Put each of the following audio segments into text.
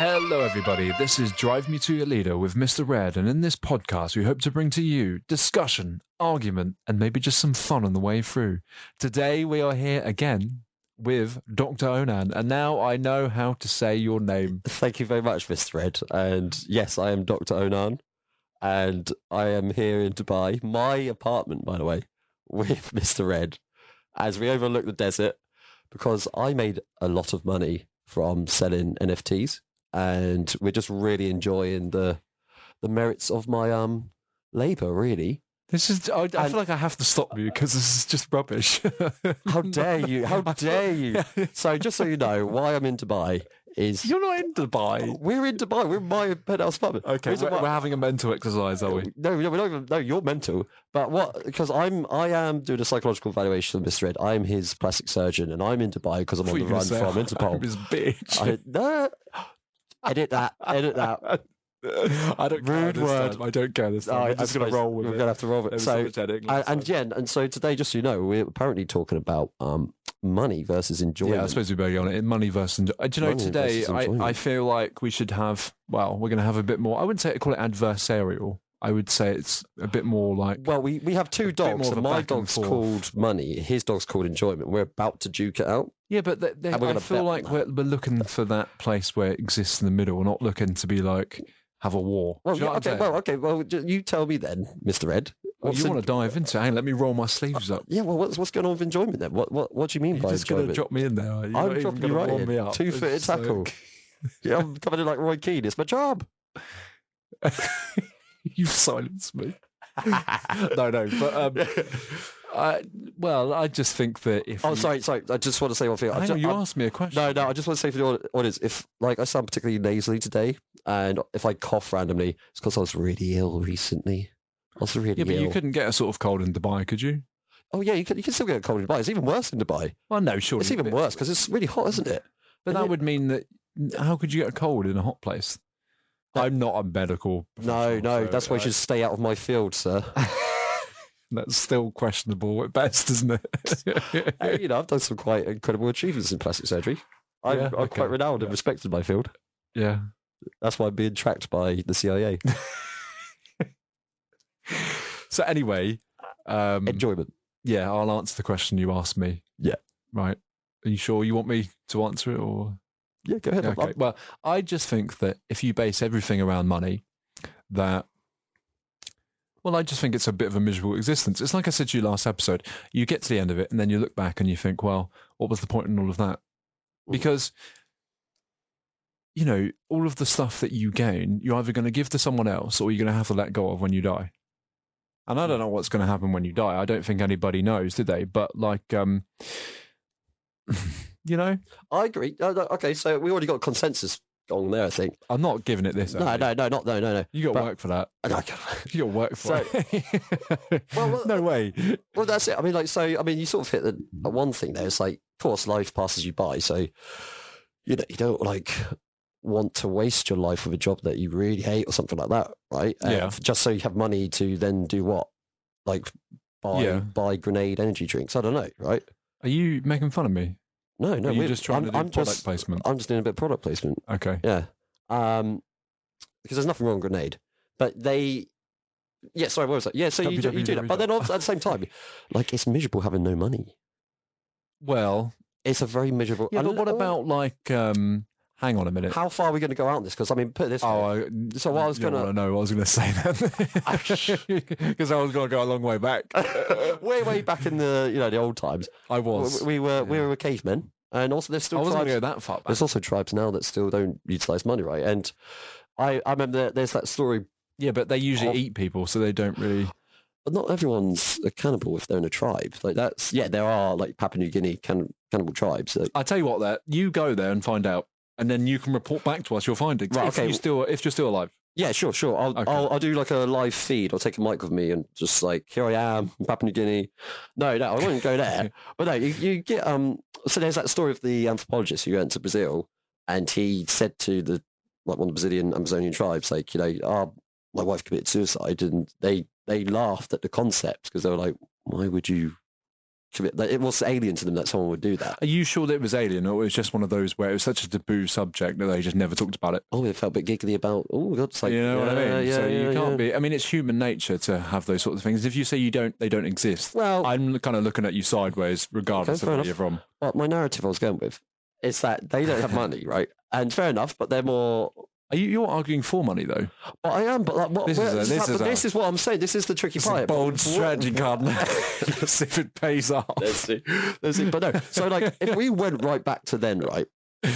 Hello, everybody. This is Drive Me to Your Leader with Mr. Red, and in this podcast, we hope to bring to you discussion, argument, and maybe just some fun on the way through. Today, we are here again with Dr. Onan, and now I know how to say your name. Thank you very much, Mr. Red. And yes, I am Dr. Onan, and I am here in Dubai, my apartment, by the way, with Mr. Red, as we overlook the desert, because I made a lot of money from selling NFTs. And we're just really enjoying the merits of my labour, really. This is. I feel like I have to stop you because this is just rubbish. How dare you? How dare you? So, just so you know, why I'm in Dubai is You're not in Dubai. we're in Dubai. We're in my penthouse apartment. Okay, we're having a mental exercise, are we? No, we're not even. No, you're mental. But what? Because I am doing a psychological evaluation of Mr. Ed. I'm his plastic surgeon, and I'm in Dubai because I'm on the run from Interpol. I'm his bitch. No. Edit that. Edit that. I don't care Rude this word. time. I don't care this time. I'm just going to roll with it. We're going to have to roll with it. So, and so today, just so you know, we're apparently talking about money versus enjoyment. Yeah, I suppose we better get on it. Money versus enjoyment. Do you know, today I feel like we should have, well, we're going to have a bit more, I wouldn't call it adversarial. I would say it's a bit more like... Well, we have two dogs, and my dog's called money, his dog's called enjoyment. We're about to duke it out. Yeah, but I feel like we're looking for that place where it exists in the middle. We're not looking to be like, have a war. Well, well, you tell me then, Mr. Ed. Well, you want to dive into it? Hey, let me roll my sleeves up. Yeah, well, what's going on with enjoyment then? What do you mean by enjoyment? You're just going to drop me in there, are you? I'm dropping you right in. 2-footed tackle. Yeah, I'm coming in like Roy Keane. It's my job. You silenced me. No, but I just think that if sorry, I just want to say one thing. You asked me a question. No, I just want to say for the audience, if like I sound particularly nasally today, and if I cough randomly, it's because I was really ill recently. I was really ill. Yeah, but you couldn't get a sort of cold in Dubai, could you? Oh yeah, you can still get a cold in Dubai. It's even worse in Dubai. Well, no, sure. It's even worse because it's really hot, isn't it? But that would mean that how could you get a cold in a hot place? I'm not a medical professional. No, that's why you should stay out of my field, sir. That's still questionable at best, isn't it? Hey, I've done some quite incredible achievements in plastic surgery. I'm quite renowned and respected in my field. Yeah. That's why I'm being tracked by the CIA. So anyway... enjoyment. Yeah, I'll answer the question you asked me. Yeah. Right. Are you sure you want me to answer it or... Yeah, go ahead. Okay. Well, I just think that if you base everything around money, I just think it's a bit of a miserable existence. It's like I said to you last episode, you get to the end of it and then you look back and you think, well, what was the point in all of that? Because, all of the stuff that you gain, you're either going to give to someone else or you're going to have to let go of when you die. And I don't know what's going to happen when you die. I don't think anybody knows, do they? But I agree. Okay, so we already got consensus on there, I think. I'm not giving it this. No. You got to work for that. You got to work for it. Well, no way. Well, that's it. I mean, you sort of hit the one thing there. It's like, of course, life passes you by. So, you don't want to waste your life with a job that you really hate or something like that, right? Yeah. Just so you have money to then do what? Buy grenade energy drinks. I don't know, right? Are you making fun of me? No, we're just trying to do product placement. I'm just doing a bit of product placement. Okay. Yeah. Because there's nothing wrong with grenade. But sorry, what was that? Yeah, so you do that. But then at the same time, it's miserable having no money. Well... It's a very miserable... Yeah, but what about hang on a minute. How far are we going to go out on this? Because, put it this way. So what I was going to... know, I was going to say that. Because I was going to go a long way back. way back in the old times. I was. We were cavemen. And also there's still I wasn't tribes... going to go that far back. There's also tribes now that still don't utilise money, right? And I remember there's that story... Yeah, but they usually eat people, so they don't really... But not everyone's a cannibal if they're in a tribe. There are, Papua New Guinea cannibal tribes. I tell you what, you go there and find out. And then you can report back to us your findings. Right, okay. If you're still alive. Yeah, sure. I'll do a live feed. I'll take a mic with me and just here I am in Papua New Guinea. No, I wouldn't go there. But no, you get so there's that story of the anthropologist who went to Brazil and he said to the one of the Brazilian Amazonian tribes, my wife committed suicide, and they laughed at the concept because they were like, why would you Like, it was alien to them that someone would do that. Are you sure that it was alien, or it was just one of those where it was such a taboo subject that they just never talked about it? Oh, it felt a bit giggly about. Oh, God, it's like, You know what I mean? Yeah, so you can't yeah. be. I mean, it's human nature to have those sorts of things. If you say they don't exist. Well, I'm kind of looking at you sideways, regardless of fair where enough. you're from. But my narrative I was going with is that they don't have money, right? And fair enough, but they're more. You're arguing for money, though. But I am, but like, what? This is what I'm saying. This is the tricky part. Bold strategy card. Let's see if it pays off. Let's see. But no. So like, if we went right back to then, right,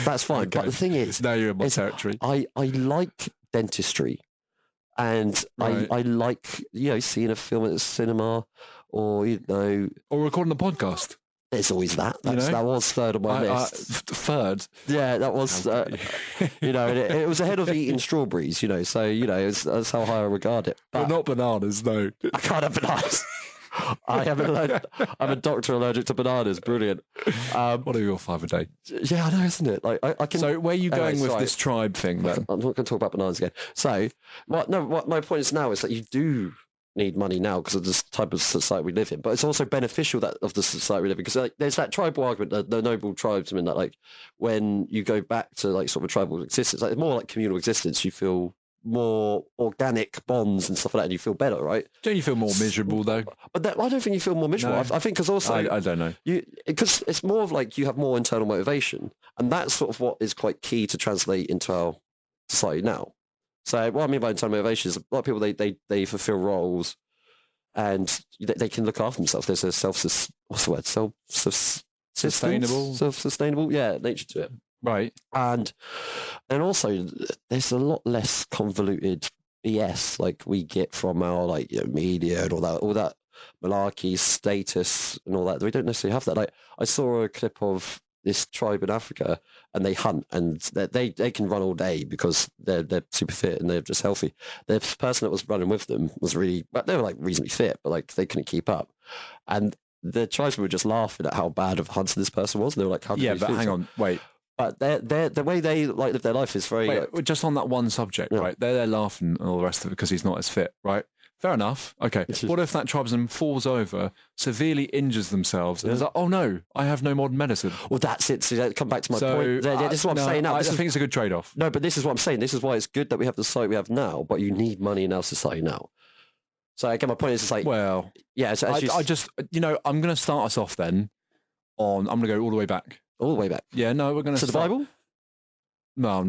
that's fine. Okay. But the thing is, Now you're in my territory. I like dentistry, and Right. I like seeing a film at the cinema, or or recording a podcast. there's always that. You know? That was third on my list. Third. Yeah, that was. Okay. It was ahead of eating strawberries. That's how high I regard it. But not bananas, no. I can't have bananas. I'm a doctor allergic to bananas. Brilliant. What are your 5 a day? Yeah, I know, isn't it? Like I can. So where are you going with sorry. this tribe thing then? I'm not going to talk about bananas again. So, what my point is now is that you do need money now because of this type of society we live in, but it's also beneficial that of the society we live in, because like, there's that tribal argument, the noble tribesmen, that like when you go back to like sort of a tribal existence, like more like communal existence, you feel more organic bonds and stuff like that, and you feel better, right? Don't you feel more miserable though? But I don't think you feel more miserable. No. I think because also I don't know. because it's more of like you have more internal motivation, and that's sort of what is quite key to translate into our society now. So what I mean by internal motivation is a lot of people they fulfill roles, and they can look after themselves. There's a self-sustainable, nature to it. Right. And also there's a lot less convoluted BS like we get from our media and all that malarkey status and all that. We don't necessarily have that. Like I saw a clip of this tribe in Africa, and they hunt, and they can run all day because they're super fit and they're just healthy. The person that was running with them was really, but they were like reasonably fit, but like they couldn't keep up. And the tribesmen were just laughing at how bad of a hunter this person was. And they were like, "How?" Yeah, but hang on, wait. But the way they live their life is very. Wait, just on that one subject, right? They're laughing and all the rest of it because he's not as fit, right? Fair enough. Okay. What if that tribesman falls over, severely injures themselves, and is like, "Oh no, I have no modern medicine." Well, that's it. So come back to my point. This is what I'm saying now. I think it's a good trade-off. No, but this is what I'm saying. This is why it's good that we have the society we have now, but you need money in our society now. So again, my point is, it's like, well, yeah. So I just, I'm going to start us off then I'm going to go all the way back. All the way back. Yeah, no, we're going to the Bible. No,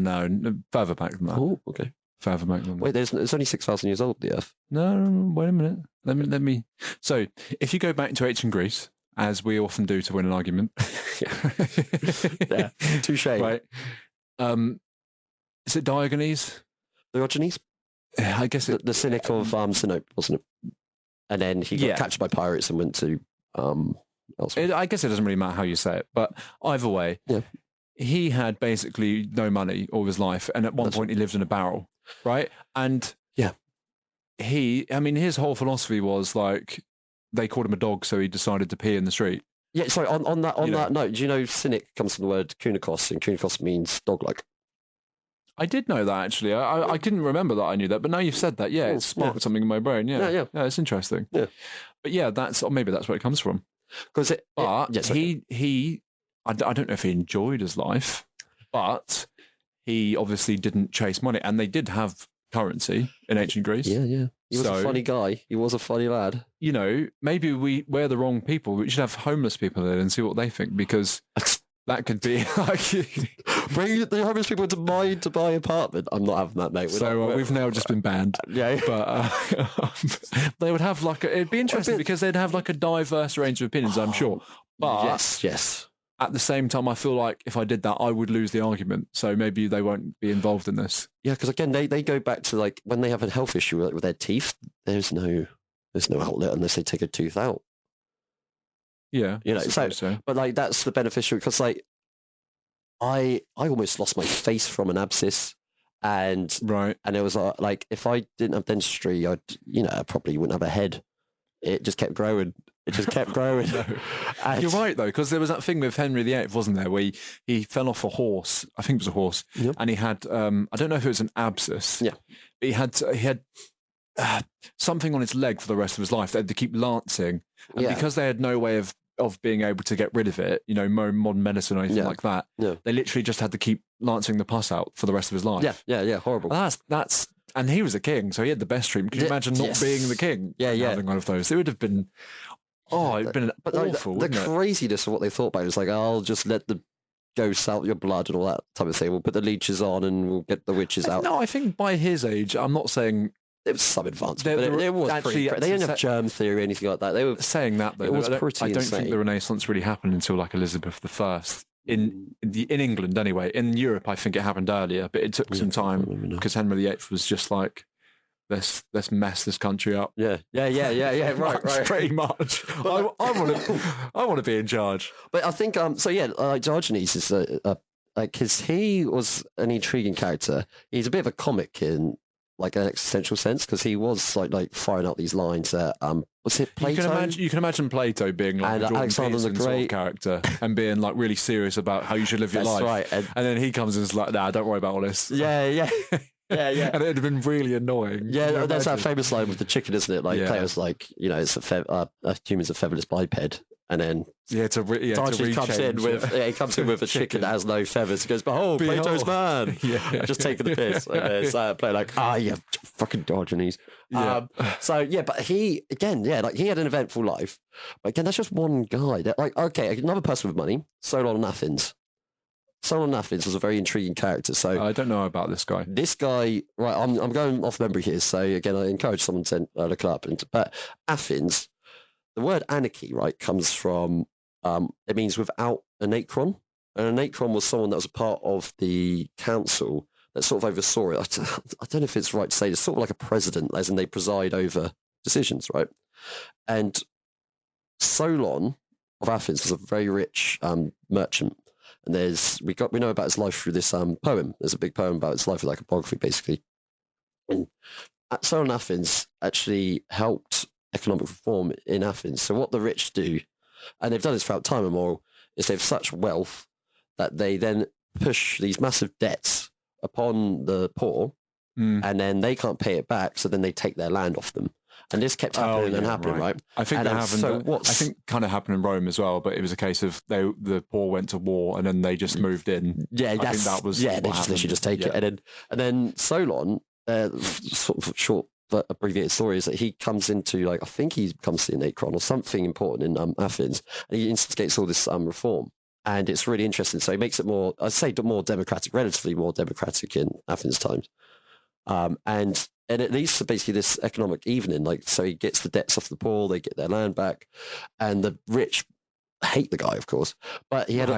further back than that. Oh, okay. Further back than that. Wait, it's only 6,000 years old, the Earth. No, wait a minute. Let me. So, if you go back to ancient Greece, as we often do to win an argument, yeah, touche. Right? Is it Diogenes? Diogenes? I guess the cynic of Sinope, wasn't it? And then he got captured by pirates and went to elsewhere. I guess it doesn't really matter how you say it, but either way, he had basically no money all his life, and at one point he lived in a barrel, right? And his whole philosophy was like they called him a dog, so he decided to pee in the street. Yeah, sorry. On that note, do you know cynic comes from the word kunikos, and kunikos means dog-like? I did know that actually. I didn't remember that I knew that, but now you've said that, it sparked something in my brain. Yeah, it's interesting. Yeah, but maybe that's where it comes from. Because he I don't know if he enjoyed his life, but he obviously didn't chase money, and they did have currency in ancient Greece. Yeah. He was a funny guy. He was a funny lad. Maybe we're the wrong people. We should have homeless people there and see what they think, because that could be like bring the homeless people to mine to buy an apartment. I'm not having that, mate. We've now just been banned. Yeah, but they would have it'd be interesting because they'd have a diverse range of opinions, I'm sure. But yes. At the same time, I feel like if I did that, I would lose the argument. So maybe they won't be involved in this. Yeah, because again, they go back to when they have a health issue with their teeth. There's no outlet unless they take a tooth out. Yeah, so. But that's the beneficial, because I almost lost my face from an abscess, and it was if I didn't have dentistry, I probably wouldn't have a head. It just kept growing. You're right though, because there was that thing with Henry VIII, wasn't there, where he fell off a horse. I think it was a horse, and he had I don't know if it was an abscess. Yeah, but he had something on his leg for the rest of his life. They had to keep lancing, and because they had no way of of being able to get rid of it, modern medicine or anything like that. Yeah. They literally just had to keep lancing the pus out for the rest of his life. Yeah, horrible. That's and he was a king, so he had the best treatment. Can you imagine not being the king? Having one of those. It would have been it'd been awful. The craziness of what they thought about it was like, I'll just let the ghosts out your blood and all that type of thing. We'll put the leeches on and we'll get the witches out. No, I think by his age, I'm not saying it was some advancement, but it was actually, they didn't have germ theory or anything like that. They were saying that, though. I don't think the Renaissance really happened until like Elizabeth I. In England, anyway. In Europe, I think it happened earlier, but it took some time because Henry VIII was just like, let's mess this country up. Yeah. Right. Pretty much. I want to be in charge. But I think Diogenes is because he was an intriguing character. He's a bit of a comic in like an existential sense because he was like firing out these lines that was it Plato? You can imagine Plato being like a Alexander the Great sort of character and being like really serious about how you should live your life. Right. And then he comes and is like, nah, don't worry about all this. Yeah. And it'd have been really annoying. Yeah, there's that famous line with the chicken, isn't it? Like Plato's like, it's a human's a featherless biped. And then Diogenes comes in with a chicken that has no feathers. He goes, behold, Plato's man. Just taking the piss. And it's Plato like, yeah, fucking Diogenes. Yeah. But he, again, he had an eventful life. But again, that's just one guy. Another person with money, Solon of Athens. Solon of Athens was a very intriguing character. So I don't know about this guy. This guy, right, I'm going off memory here. So again, I encourage someone to look it up. But Athens, the word anarchy, right, comes from, it means without an acron. And an acron was someone that was a part of the council that sort of oversaw it. I don't know if it's right to say it's sort of like a president, as in they preside over decisions, right? And Solon of Athens was a very rich merchant. And we know about his life through this poem. There's a big poem about his life, like a biography, basically. And Solon of Athens actually helped economic reform in Athens. So what the rich do, and they've done this throughout time immemorial, is they have such wealth that they then push these massive debts upon the poor, and then they can't pay it back, so then they take their land off them. And this kept happening right? I think that happened. I think kind of happened in Rome as well, but it was a case of the poor went to war and then they just moved in. Yeah, I think that was they just literally just take it, and then Solon, sort of short but abbreviated story is that he comes into I think he comes to an acron or something important in Athens, and he instigates all this reform. And it's really interesting. So he makes it more, I'd say, more democratic, relatively more democratic in Athens times. And it leads to basically this economic evening. So he gets the debts off the poor, they get their land back, and the rich hate the guy, of course. But he had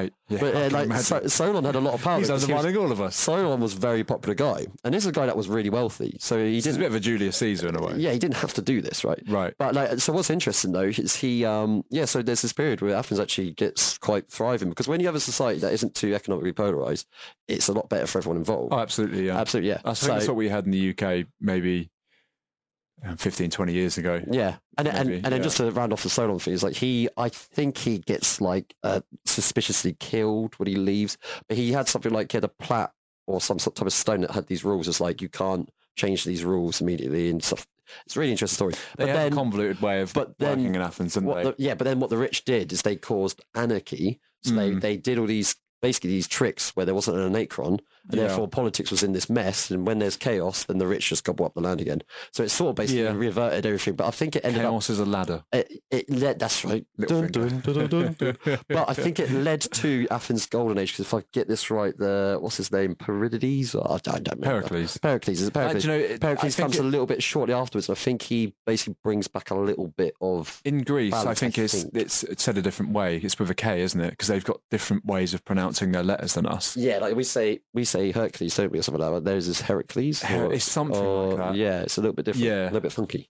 Solon had a lot of power. He's undermining all of us. Solon was a very popular guy, and this is a guy that was really wealthy. So he's a bit of a Julius Caesar in a way. Yeah, he didn't have to do this, right? Right. But so what's interesting though is he, so there's this period where Athens actually gets quite thriving, because when you have a society that isn't too economically polarized, it's a lot better for everyone involved. Oh, absolutely, yeah. Absolutely, yeah. I think that's what we had in the UK maybe 15, 20 years ago. Yeah. And then just to round off the Solon thing, is I think he gets suspiciously killed when he leaves. But he had something he had a plat or some sort of type of stone that had these rules. It's you can't change these rules immediately and stuff. It's a really interesting story. They had a convoluted way of working in Athens, didn't they? But then what the rich did is they caused anarchy. So they did all these tricks where there wasn't an acron, and therefore politics was in this mess. And when there's chaos, then the rich just gobble up the land again. So it sort of basically reverted everything. But I think it ended chaos is a ladder. That's right. Dun, dun, dun, dun, dun. But I think it led to Athens' golden age, because if I get this right, what's his name, Peridides? I don't remember. Pericles. Is it Pericles? Pericles comes a little bit shortly afterwards. I think he basically brings back a little bit of in Greece. Balance, I think it's said a different way. It's with a K, isn't it? Because they've got different ways of pronouncing their letters than us. Yeah, we say Hercules, don't we, or something like that. There's this Heracles. It's something like that. Yeah, it's a little bit different. Yeah, a little bit funky.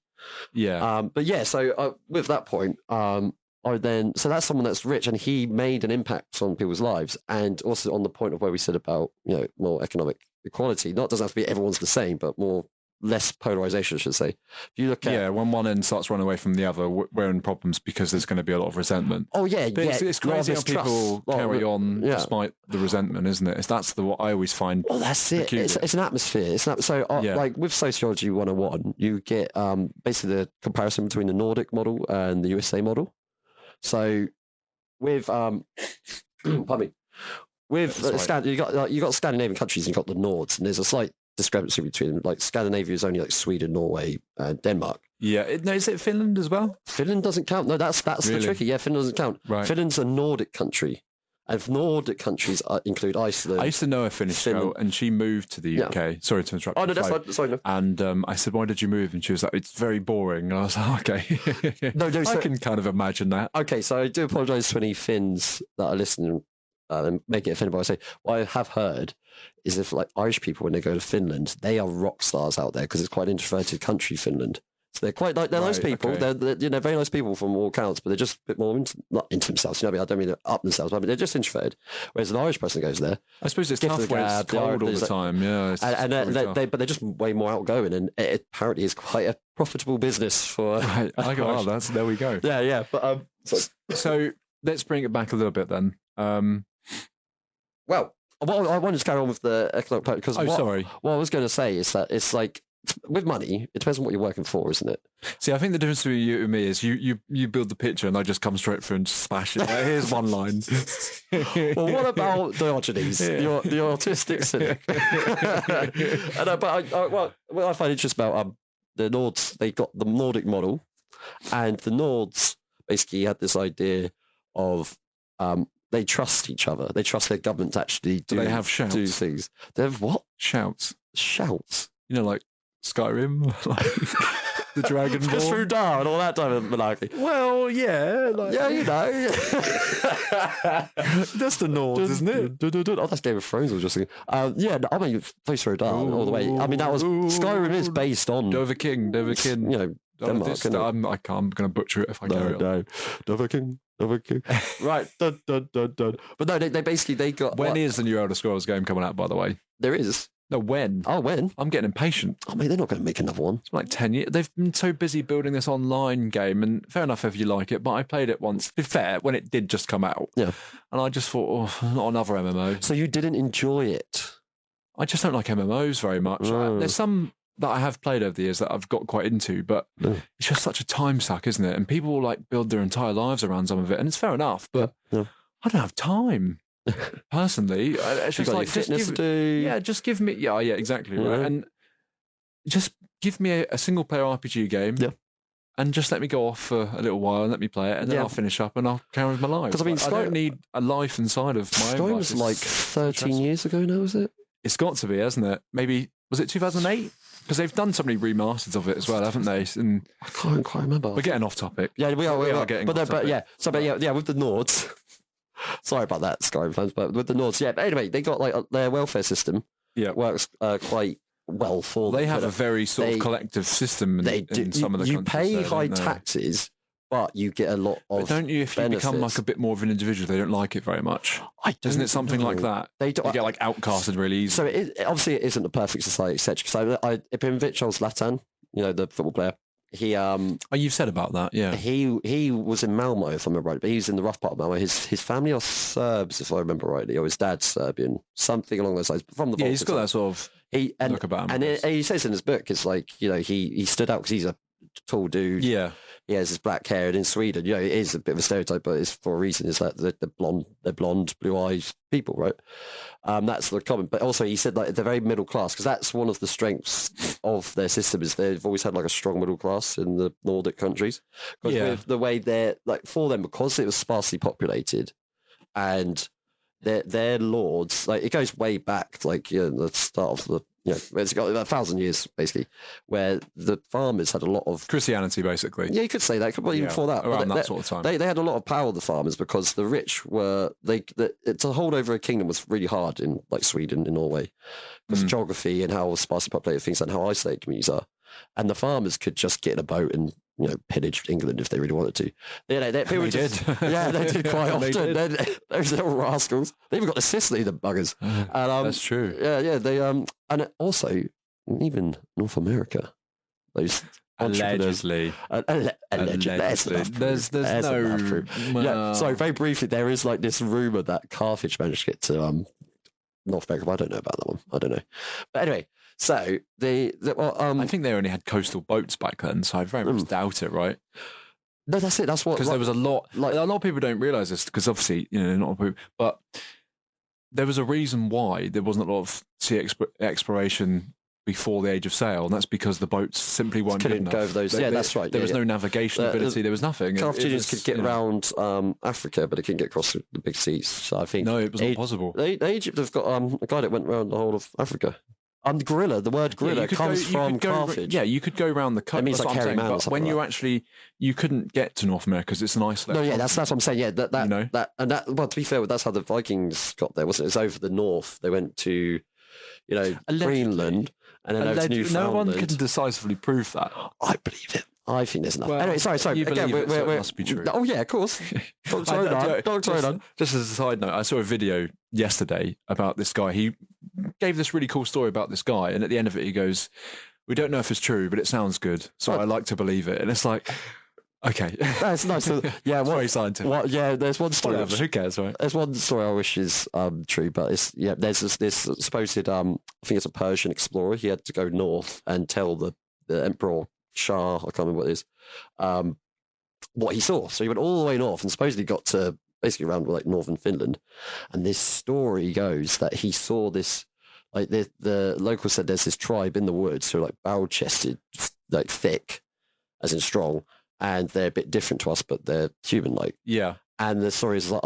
Yeah. But yeah, so with that point, so that's someone that's rich, and he made an impact on people's lives, and also on the point of where we said about more economic equality. Not doesn't have to be everyone's the same, but less polarization, I should say. If you look at when one end starts running away from the other, we're in problems because there's going to be a lot of resentment. Oh yeah, it's crazy how people carry on despite the resentment, isn't it? That's what I always find. Well, that's it. It's an atmosphere. With Sociology 101, you get basically the comparison between the Nordic model and the USA model. So with pardon me, with That's right. you got Scandinavian countries and you got the Nords, and there's a slight discrepancy between them. Like Scandinavia is only like Sweden, Norway, and Denmark. Yeah. No, is it Finland as well? Finland doesn't count. No, that's Really? the tricky. Yeah, Finland doesn't count. Right. Finland's a Nordic country. And Nordic countries include Iceland. I used to know a Finnish girl, and she moved to the UK. Yeah. Sorry to interrupt. Oh, no, that's fine. Sorry, no. And I said, "Why did you move?" And she was like, "It's very boring." And I was like, "Okay." No, I can kind of imagine that. Okay, so I do apologise to any Finns that are listening and make it offended by what I say. What I have heard is if like Irish people, when they go to Finland, they are rock stars out there because it's quite an introverted country, Finland. So they're quite like, they're nice people. Okay. They're very nice people from all accounts, but they're just a bit more not into themselves. You know, I don't mean they're up themselves, but they're just introverted. Whereas an Irish person goes there, I suppose it's Gift tough of the when gab, it's cold all the time. Yeah, but they're just way more outgoing, and it apparently is quite a profitable business for. Right. There we go. Yeah. But So let's bring it back a little bit then. Well, I wanted to carry on with the economic plan because sorry. What I was going to say is that it's like with money, it depends on what you're working for, isn't it? See, I think the difference between you and me is you build the picture and I just come straight through and smash it. Here's one line. Well, what about Diogenes, the autistic cynic? What I find interesting about the Nords, they got the Nordic model, and the Nords basically had this idea of they trust each other. They trust their government to actually do. They have shouts. Do things. They have what? Shouts. Shouts. You know, like Skyrim, like the Dragon Ball. Just through Dar and all that type of malarkey. Well, yeah. Yeah, you know. That's the Nords, isn't it? Oh, that's Game of Thrones. I was just thinking. Yeah, I mean, Face through Dar all the way. I mean, that was Skyrim is based on Dovahkiin. You know, Denmark. I'm going to butcher it if I carry on. No, Dovahkiin. Right, dun. But no, they basically got. When is the new Elder Scrolls game coming out? By the way, there is. No, when? Oh, when? I'm getting impatient. Oh, mate, they're not going to make another one. It's like 10 years. They've been so busy building this online game, and fair enough if you like it, but I played it once, to be fair, when it did just come out. Yeah. And I just thought, oh, not another MMO. So you didn't enjoy it? I just don't like MMOs very much. There's some that I have played over the years that I've got quite into, but it's just such a time suck, isn't it? And people will like build their entire lives around some of it, and it's fair enough, but I don't have time. Personally, it's just like just give me exactly right, and just give me a single player RPG game, and just let me go off for a little while and let me play it, and then I'll finish up and I'll carry on with my life. Because I mean, I don't need a life inside of my own life. Skyrim's like 13 years ago now, is it? It's got to be, hasn't it? Maybe was it 2008? Because they've done so many remasters of it as well, haven't they? And I can't quite remember. We're getting off topic. Yeah, we are getting. Off topic. With the Nords. Sorry about that, Skyrim fans, but with the Nords, But anyway, they got like their welfare system. Yeah, works quite well for them. They have a very sort of collective system. In some of the you pay high taxes, but you get a lot of. But don't you? If you become like a bit more of an individual, they don't like it very much. Isn't it something like that? You get like outcasted really easy. So obviously it isn't a perfect society, etc. So Ibrahimovic Zlatan, you know, the football player. He you've said about that, yeah. He was in Malmo, if I remember right, but he was in the rough part of Malmo. His family are Serbs, if I remember rightly, or his dad's Serbian, something along those lines. From the Balkans, he's got that sort of look about him. And he says in his book, it's like, you know, he stood out because he's a tall dude. Yeah. He has his black hair, and in Sweden, you know, it is a bit of a stereotype, but it's for a reason. Is that they're blonde, blue-eyed people, right? That's the common. But also, he said like they're very middle class because that's one of the strengths of their system is they've always had like a strong middle class in the Nordic countries. Because with the way they're like for them, because it was sparsely populated, and their lords, like it goes way back, like the start of the. It's got 1,000 years basically, where the farmers had a lot of Christianity, basically. Yeah, you could say that. Even before that, around that sort of time, they had a lot of power. The farmers, because the rich were to hold over a kingdom was really hard in like Sweden and Norway, because geography and how sparsely populated things and how isolated communities are, and the farmers could just get in a boat and pillage England if they really wanted to. They did. Yeah, they did quite often. Those little rascals. They even got to Sicily, the buggers. And, that's true. Yeah. They and also even North America. Those allegedly. There's no. Yeah. Sorry. Very briefly, there is like this rumor that Carthage managed to get to North America. But I don't know about that one. I don't know. But anyway. So I think they only had coastal boats back then, so I very much doubt it, right? No, that's it. That's what. Because there was a lot of people don't realise this, because obviously, not a lot of people, but there was a reason why there wasn't a lot of sea exploration before the age of sail, and that's because the boats simply weren't good enough. Go over those. That's right. There was no navigation ability. There was nothing. Carthaginians could get around Africa, but they couldn't get across the big seas. So I think it wasn't possible. Egypt have got a guy that went around the whole of Africa. The word gorilla comes from Carthage. You could go around the coast. It means like hairy man or something. When you couldn't get to North America because it's an isolated. No, that's what I'm saying. Yeah, that. Well, to be fair, that's how the Vikings got there, wasn't it? It's over the north. They went to, Greenland and then over to Newfoundland. No one can decisively prove that. I believe it. I think there's enough. Well, anyway, sorry. You Again, believe it must be true. Oh yeah, of course. Dr Onan. Just as a side note, I saw a video yesterday about this guy. He gave this really cool story about this guy, and at the end of it, he goes, "We don't know if it's true, but it sounds good, so I like to believe it." And it's like, okay, that's nice. Yeah, very scientific. There's one story. Whatever, who cares, right? There's one story I wish is true, but there's this supposed I think it's a Persian explorer. He had to go north and tell the emperor Shah, I can't remember what it is, what he saw. So he went all the way north and supposedly got to basically around like northern Finland. And this story goes that he saw this, like the locals said there's this tribe in the woods who are like barrel-chested, like thick, as in strong, and they're a bit different to us, but they're human-like. Yeah. And the story is like,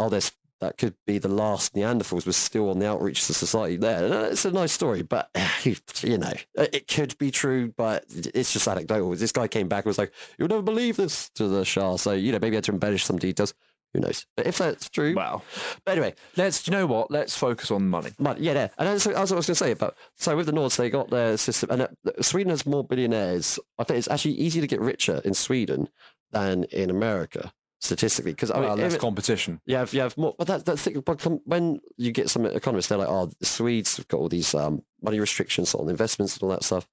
that could be the last Neanderthals was still on the outreach to society there. And it's a nice story, but, it could be true, but it's just anecdotal. This guy came back and was like, "You'll never believe this," to the Shah. So, maybe he had to embellish some details. Who knows? But if that's true... Wow. But anyway... Let's focus on money. Yeah. And that's what I was going to say. So with the Nords, they got their system... And Sweden has more billionaires. I think it's actually easier to get richer in Sweden than in America. Statistically, because less competition. You have more. But that's the thing. But when you get some economists, they're like, "Oh, the Swedes have got all these money restrictions on investments and all that stuff."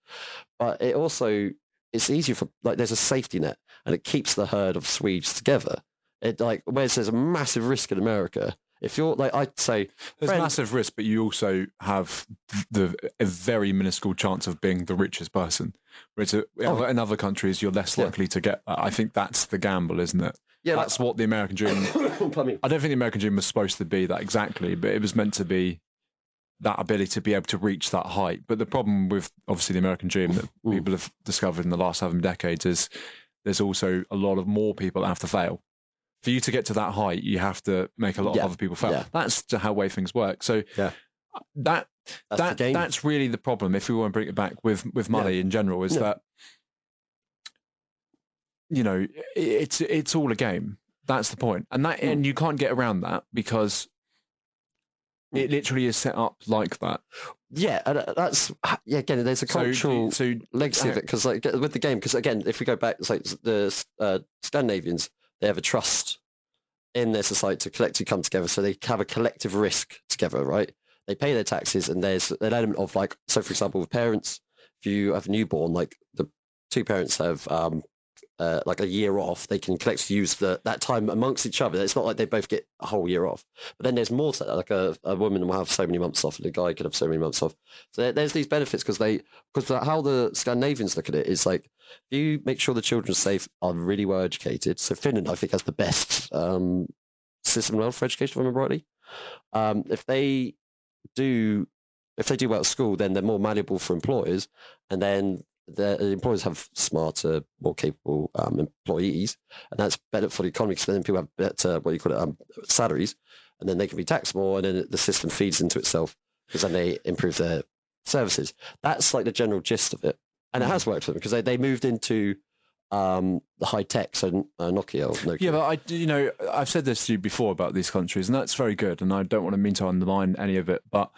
But it's easier for there's a safety net, and it keeps the herd of Swedes together. Whereas there's a massive risk in America. If you're I'd say there's massive risk, but you also have a very minuscule chance of being the richest person. Whereas in other countries, you're less likely to get. I think that's the gamble, isn't it? Yeah, that's what the American dream... I don't think the American dream was supposed to be that exactly, but it was meant to be that ability to be able to reach that height. But the problem with, obviously, the American dream that people have discovered in the last 7 decades is there's also a lot of more people that have to fail. For you to get to that height, you have to make a lot of other people fail. Yeah. That's how way things work. So that's really the problem, if we want to bring it back with money in general, is that it's all a game. That's the point. And you can't get around that because it literally is set up like that. Yeah, and again, there's a cultural legacy of it, because with the game, because again, if we go back, it's like the Scandinavians, they have a trust in their society to collectively come together, so they have a collective risk together, right? They pay their taxes, and there's an element of so for example, with parents, if you have a newborn, the two parents have a year off, they can collectively use that time amongst each other. It's not like they both get a whole year off. But then there's more to that. Like a woman will have so many months off, and a guy could have so many months off. So there's these benefits because how the Scandinavians look at it is like, you make sure the children are safe, are really well educated. So Finland, I think, has the best system of welfare education, if I remember rightly. If they do well at school, then they're more malleable for employers, and then the employers have smarter, more capable employees, and that's better for the economy because then people have better, salaries, and then they can be taxed more, and then the system feeds into itself because then they improve their services. That's like the general gist of it, and it has worked for them because they moved into the high tech, so Nokia. Yeah, but I've said this to you before about these countries, and that's very good, and I don't want to mean to undermine any of it, but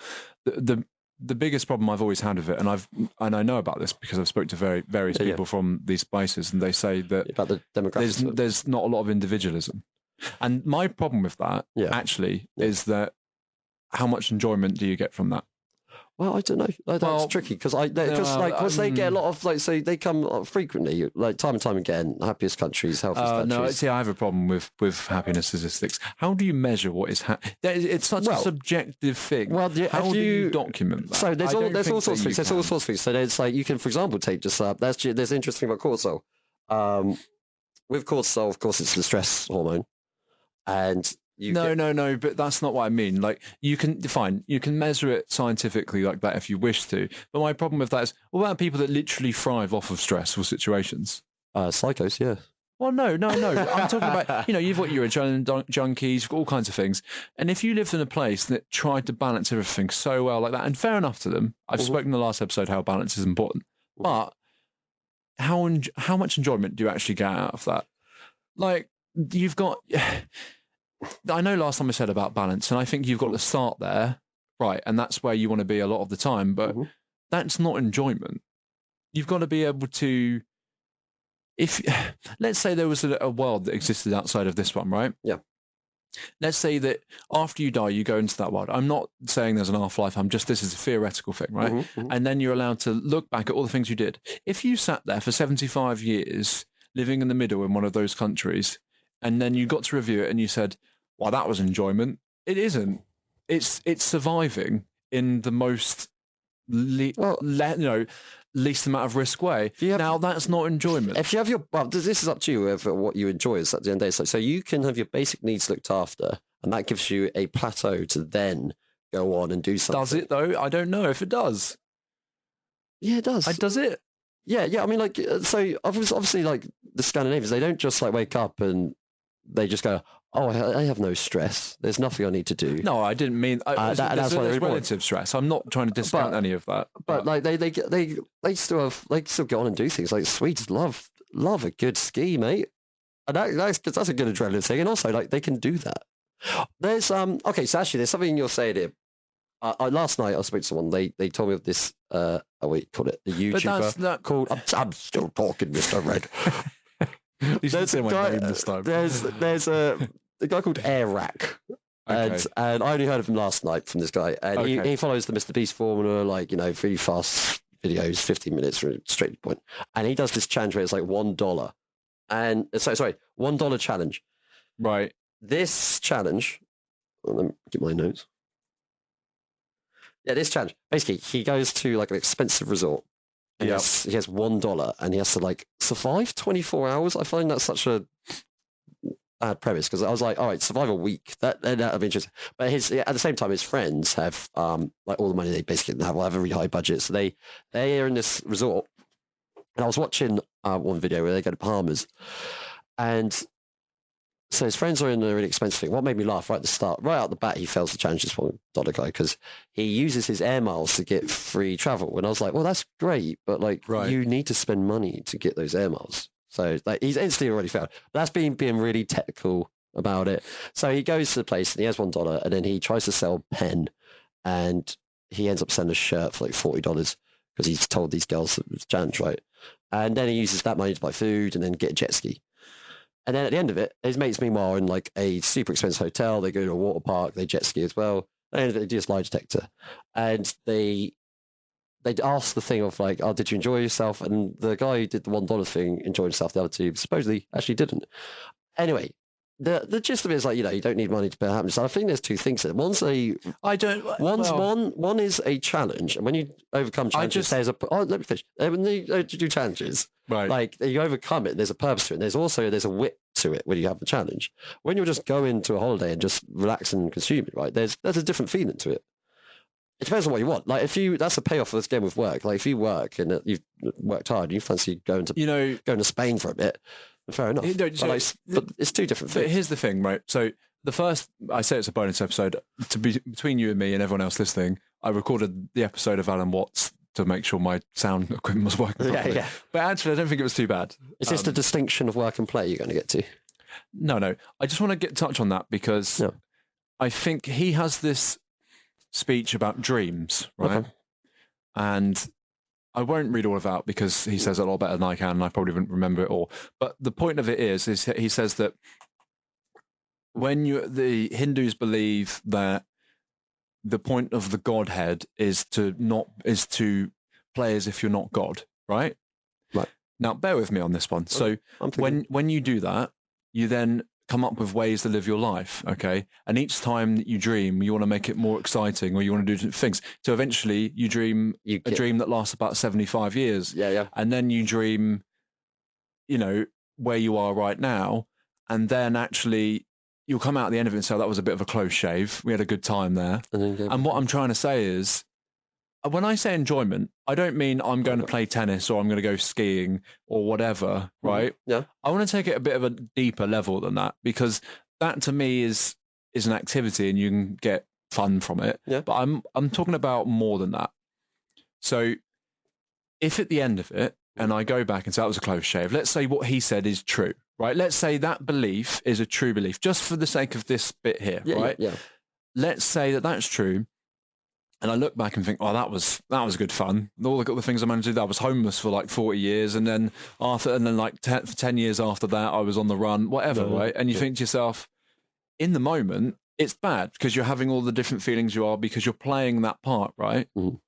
the biggest problem I've always had with it, and I know about this because I've spoken to various people from these places, and they say that about the demographics. There's not a lot of individualism, and my problem with that is that how much enjoyment do you get from that? Well, I don't know. That's tricky because they get a lot of so they come frequently, time and time again. Happiest countries, healthiest countries. No, see, I have a problem with happiness statistics. How do you measure what is it's such a subjective thing. Well, how do you document that? So there's all sorts of things. There's all sorts of things. So there's you can, for example, take just there's interesting about cortisol. with cortisol, of course, it's the stress hormone, and No, but that's not what I mean. Like, you can measure it scientifically like that if you wish to. But my problem with that is, what about people that literally thrive off of stressful situations? psychos, yeah. Well, no. I'm talking about, you've got your adrenaline junkies, you've got all kinds of things. And if you lived in a place that tried to balance everything so well like that, and fair enough to them, I've spoken in the last episode how balance is important, but how much enjoyment do you actually get out of that? Like, you've got... I know last time I said about balance, and I think you've got to start there, right? And that's where you want to be a lot of the time, but that's not enjoyment. You've got to be able to... Let's say there was a world that existed outside of this one, right? Yeah. Let's say that after you die, you go into that world. I'm not saying there's an afterlife. This is a theoretical thing, right? And then you're allowed to look back at all the things you did. If you sat there for 75 years, living in the middle in one of those countries, and then you got to review it and you said, well, that was enjoyment. It isn't. It's surviving in the most least amount of risk way. Now, that's not enjoyment. If you have this is up to you of what you enjoy at the end of the day. So you can have your basic needs looked after, and that gives you a plateau to then go on and do something. Does it, though? I don't know if it does. Yeah, it does. Does it? Yeah. I mean, like, so obviously, like, the Scandinavians, they don't just, like, wake up and they just go, oh, I have no stress. There's nothing I need to do. No, I didn't mean that's why there's relative stress. I'm not trying to discount any of that. But like they still go on and do things. Like, Swedes love a good ski, mate, and that's a good adrenaline thing. And also, like, they can do that. There's okay, so actually, there's something you're saying here. Last night I spoke to someone. They told me of this. What do you call it? A YouTuber called. I'm still talking, Mr. Red. There's a guy this time. There's a guy called Air Rack. And I only heard of him last night from this guy. And he follows the Mr. Beast formula, like, really fast videos, 15 minutes straight to the point. And he does this challenge where it's like $1. And sorry, $1 challenge. Right. This challenge, let me get my notes. Yeah, this challenge. Basically, he goes to like an expensive resort. And he has $1 and he has to like survive 24 hours. I find that such a bad premise, because I was like, all right, survive a week. That'd be interesting. But at the same time, his friends have like all the money they basically have a really high budget. So they are in this resort. And I was watching one video where they go to Bahamas, and so his friends are in a really expensive thing. What made me laugh right at the start, right out the bat, he fails to challenge this $1 guy because he uses his air miles to get free travel. And I was like, well, that's great, but like, you need to spend money to get those air miles. So like, he's instantly already failed. But that's being really technical about it. So he goes to the place and he has $1, and then he tries to sell a pen, and he ends up selling a shirt for like $40 because he's told these girls that it's a challenge, right? And then he uses that money to buy food and then get a jet ski. And then at the end of it, his mates, meanwhile, in like a super expensive hotel, they go to a water park, they jet ski as well. And they do this lie detector. And they ask the thing of like, oh, did you enjoy yourself? And the guy who did the $1 thing enjoyed himself. The other two supposedly actually didn't. Anyway, the gist of it is like, you don't need money to pay happiness. I think there's two things there. One is a challenge, and when you overcome challenges, let me finish. When you do challenges, right, like you overcome it, there's a purpose to it. There's a wit to it when you have the challenge. When you're just going to a holiday and just relax and consume it, right? There's a different feeling to it. It depends on what you want. Like that's a payoff for this game with work. Like if you work and you've worked hard, and you fancy going to Spain for a bit. Fair enough. But it's two different things. But here's the thing, right? So the first, I say it's a bonus episode. Between you and me and everyone else listening, I recorded the episode of Alan Watts to make sure my sound equipment was working properly. Yeah. But actually, I don't think it was too bad. Is this the distinction of work and play you're going to get to? No. I just want to touch on that because I think he has this speech about dreams, right? Okay. And I won't read all of that because he says it a lot better than I can, and I probably wouldn't remember it all. But the point of it is he says that when the Hindus believe that the point of the Godhead is to play as if you're not God, right? Right. Now, bear with me on this one. So when you do that, you then come up with ways to live your life, okay? And each time that you dream, you want to make it more exciting, or you want to do different things. So eventually you dream a dream that lasts about 75 years. Yeah. And then you dream, where you are right now, and then actually you'll come out at the end of it and say, that was a bit of a close shave. We had a good time there. And what I'm trying to say is, when I say enjoyment, I don't mean I'm going to play tennis or I'm going to go skiing or whatever, right? Yeah. I want to take it a bit of a deeper level than that, because that to me is an activity and you can get fun from it. Yeah. But I'm talking about more than that. So if at the end of it, and I go back and say that was a close shave, let's say what he said is true, right? Let's say that belief is a true belief, just for the sake of this bit here, right? Yeah. Let's say that that's true. And I look back and think, oh, that was good fun. All the things I managed to do. I was homeless for like 40 years, and then like 10 years after that, I was on the run, whatever, right? And you think to yourself, in the moment, it's bad because you're having all the different feelings you are because you're playing that part, right? Mm.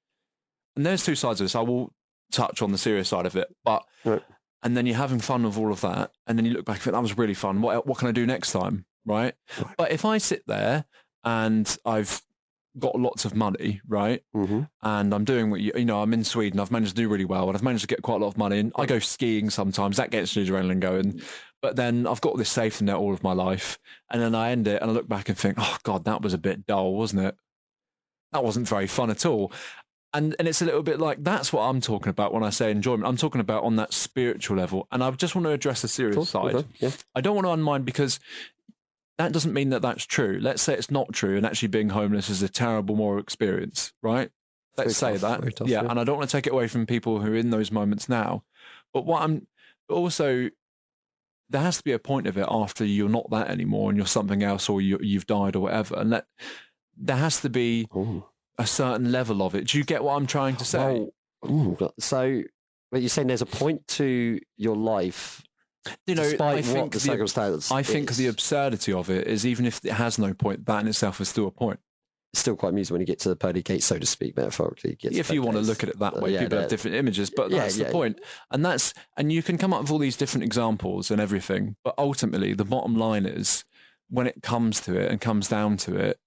And there's two sides of this. I will touch on the serious side of it, but and then you're having fun with all of that, and then you look back and think, that was really fun. What can I do next time, right? But if I sit there and I've got lots of money, right? And I'm doing what I'm in Sweden. I've managed to do really well, and I've managed to get quite a lot of money. And I go skiing sometimes. That gets the adrenaline going. But then I've got this safety net all of my life, and then I end it, and I look back and think, oh God, that was a bit dull, wasn't it? That wasn't very fun at all. And it's a little bit like that's what I'm talking about when I say enjoyment. I'm talking about on that spiritual level, and I just want to address the serious side. Okay. Yeah. I don't want to unmind, because that doesn't mean that that's true. Let's say it's not true, and actually being homeless is a terrible moral experience, right? Let's say that. Tough, yeah, and I don't want to take it away from people who are in those moments now. But also, there has to be a point of it after you're not that anymore and you're something else, or you've died or whatever. And there has to be a certain level of it. Do you get what I'm trying to say? So, but you're saying there's a point to your life, despite what the circumstance. I think the absurdity of it is, even if it has no point, that in itself is still a point. It's still quite amusing when you get to the pearly gates, so to speak, metaphorically. If you want to look at it that way, people have different images, but that's the point. And you can come up with all these different examples and everything, but ultimately the bottom line is, when it comes to it and comes down to it,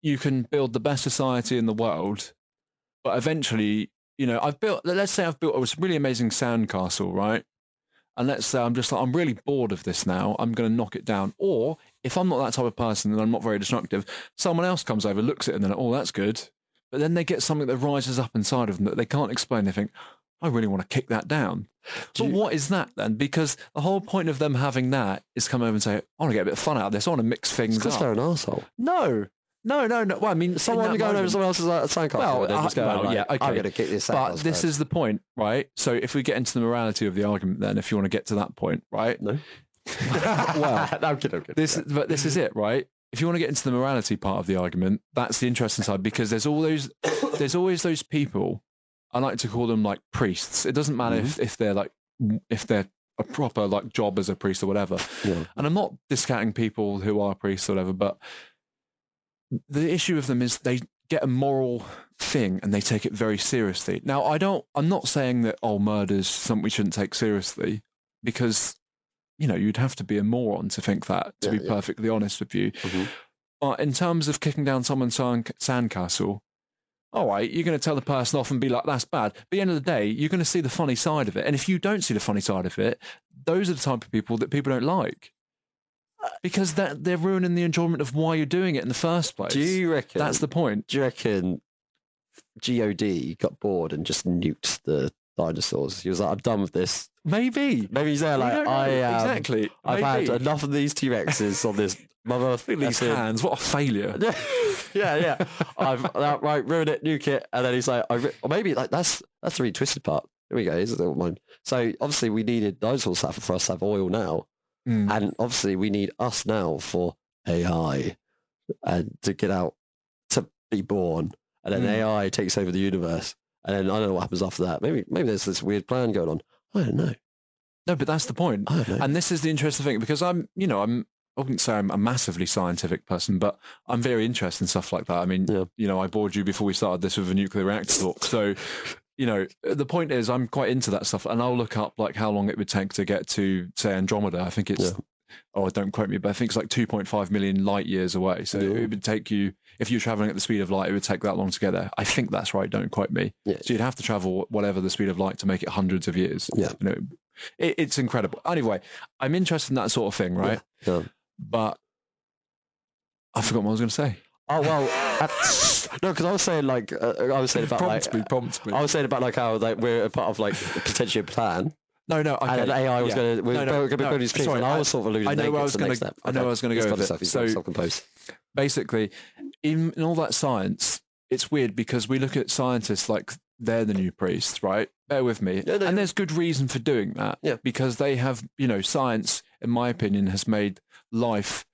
you can build the best society in the world, but eventually, let's say I've built a really amazing sandcastle, right? And let's say I'm really bored of this now, I'm going to knock it down. Or if I'm not that type of person and I'm not very destructive, someone else comes over, looks at it, and they're like, oh, that's good. But then they get something that rises up inside of them that they can't explain. They think, I really want to kick that down. But what is that then? Because the whole point of them having that is come over and say, I want to get a bit of fun out of this. I want to mix things up. Because they're an arsehole. No. Well, I mean, someone going over someone else's sandcastle. Okay. I'm going to kick this sandcastle. But this is the point, right? So if we get into the morality of the argument, then if you want to get to that point, right? No. Well, I'm kidding. This is it, right? If you want to get into the morality part of the argument, that's the interesting side, because there's always those people. I like to call them like priests. It doesn't matter if they're a proper like job as a priest or whatever. Yeah. And I'm not discounting people who are priests or whatever, but the issue of them is they get a moral thing and they take it very seriously. Now, I'm not saying that murder's something we shouldn't take seriously, because you'd have to be a moron to think that, to be perfectly honest with you. But in terms of kicking down someone's sandcastle, all right, you're going to tell the person off and be like, that's bad. But at the end of the day, you're going to see the funny side of it. And if you don't see the funny side of it, those are the type of people that people don't like. Because they're ruining the enjoyment of why you're doing it in the first place. Do you reckon? That's the point. Do you reckon God got bored and just nuked the dinosaurs? He was like, I'm done with this. Maybe he's there like, exactly. I've had enough of these T-Rexes on this mother. These hands, what a failure. yeah. I've right, ruined it, nuke it, and then he's like, or maybe like that's the really twisted part. Here we go. Here's the one. So obviously we needed dinosaurs for us to have oil now, and obviously we need us now for AI and to get out to be born, and then AI takes over the universe, and then I don't know what happens after that. Maybe there's this weird plan going on. I don't know. No, but that's the point. I don't know. And this is the interesting thing, because I wouldn't say I'm a massively scientific person, but I'm very interested in stuff like that. I mean, I bored you before we started this with a nuclear reactor talk. So, the point is I'm quite into that stuff, and I'll look up like how long it would take to get to, say, Andromeda. I think it's, don't quote me, but I think it's like 2.5 million light years away. So it would take you, if you're traveling at the speed of light, it would take that long to get there. I think that's right. Don't quote me. Yeah. So you'd have to travel whatever the speed of light to make it hundreds of years. Yeah. It's incredible. Anyway, I'm interested in that sort of thing, right? Yeah. But I forgot what I was going to say. Oh well, no, because I was saying like I was saying about Prompt me. I was saying about like how like we're a part of like potentially a plan. No, okay. And then AI was going to build these things. And I was sort of alluding. I know where I was going to. I know I was going to go with it. So self-compose. Basically, in all that science, it's weird because we look at scientists like they're the new priests, right? Bear with me. And there's good reason for doing that. Yeah. Because they have, science, in my opinion, has made life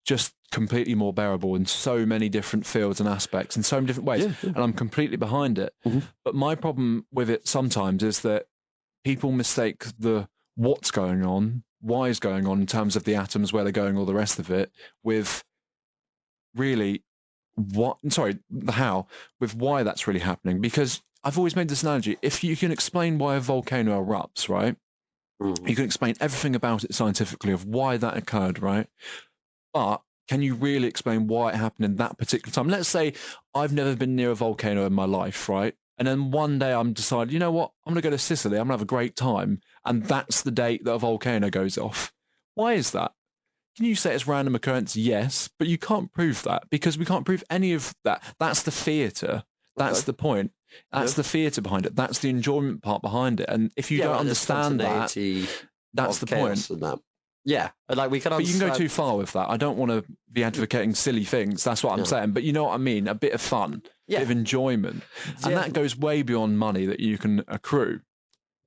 just completely more bearable in so many different fields and aspects in so many different ways. And I'm completely behind it. Mm-hmm. But my problem with it sometimes is that people mistake the what's going on, why is going on in terms of the atoms, where they're going, all the rest of it, with really the how, with why that's really happening. Because I've always made this analogy. If you can explain why a volcano erupts, right? You can explain everything about it scientifically of why that occurred, right? But can you really explain why it happened in that particular time? Let's say I've never been near a volcano in my life, right? And then one day I'm decided, you know what? I'm going to go to Sicily. I'm going to have a great time. And that's the date that a volcano goes off. Why is that? Can you say it's random occurrence? Yes, but you can't prove that because we can't prove any of that. That's the theatre. That's the point. That's the theatre behind it. That's the enjoyment part behind it. And if you don't understand that, that's the point. Yeah, like we can. But you can go too far with that. I don't want to be advocating silly things. That's what I'm saying. But you know what I mean? A bit of fun, a bit of enjoyment, and that goes way beyond money that you can accrue.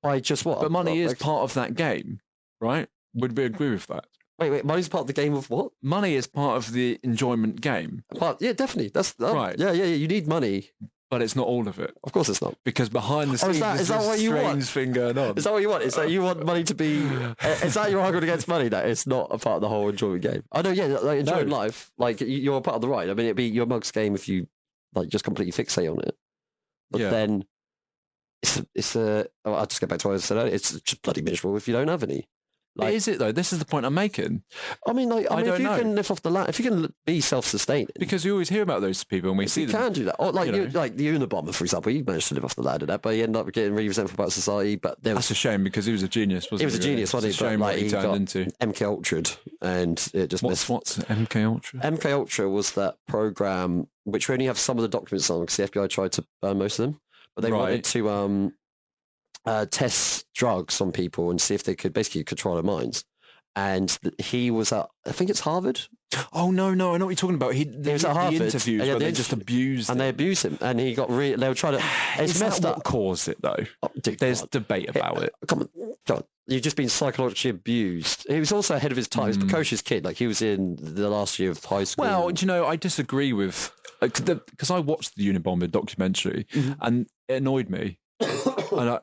By just what? But money is part of that game, right? Would we agree with that? Wait, money's part of the game of what? Money is part of the enjoyment game. Yeah, definitely. That's right. Yeah. You need money. But it's not all of it. Of course it's not. Because behind the scenes is that what you want? Thing going on. Is that what you want? Is that you want money to be... is that your argument against money, that it's not a part of the whole enjoyment game? I know, like enjoying life, like you're a part of the ride. I mean, it'd be your mug's game if you like just completely fixate on it. But then I'll just get back to what I said earlier. It's just bloody miserable if you don't have any. Like, is it though? This is the point I'm making. I mean, if you can live off the land, if you can be self-sustaining, because you always hear about those people and we see them. You can do that. Or like the Unabomber, for example, he managed to live off the land and that, but he ended up getting really resentful about society. But that's a shame because he was a genius, wasn't he? He was a genius, wasn't he? Shame what he turned into. MK Ultra'd, and it just what's MK Ultra? MK Ultra was that program which we only have some of the documents on because the FBI tried to burn most of them, but they wanted to test drugs on people and see if they could basically control their minds. And he was at, I think it's Harvard. Oh no, I know what you're talking about. He was at Harvard. Interviews where they just abused him. And they abused him, and he got they were trying to. It's messed up. What caused it though? There's debate about it. Come on, John. You've just been psychologically abused. He was also ahead of his time. He was a precocious kid. Like he was in the last year of high school. Well, I disagree with because I watched the Unabomber documentary and it annoyed me. And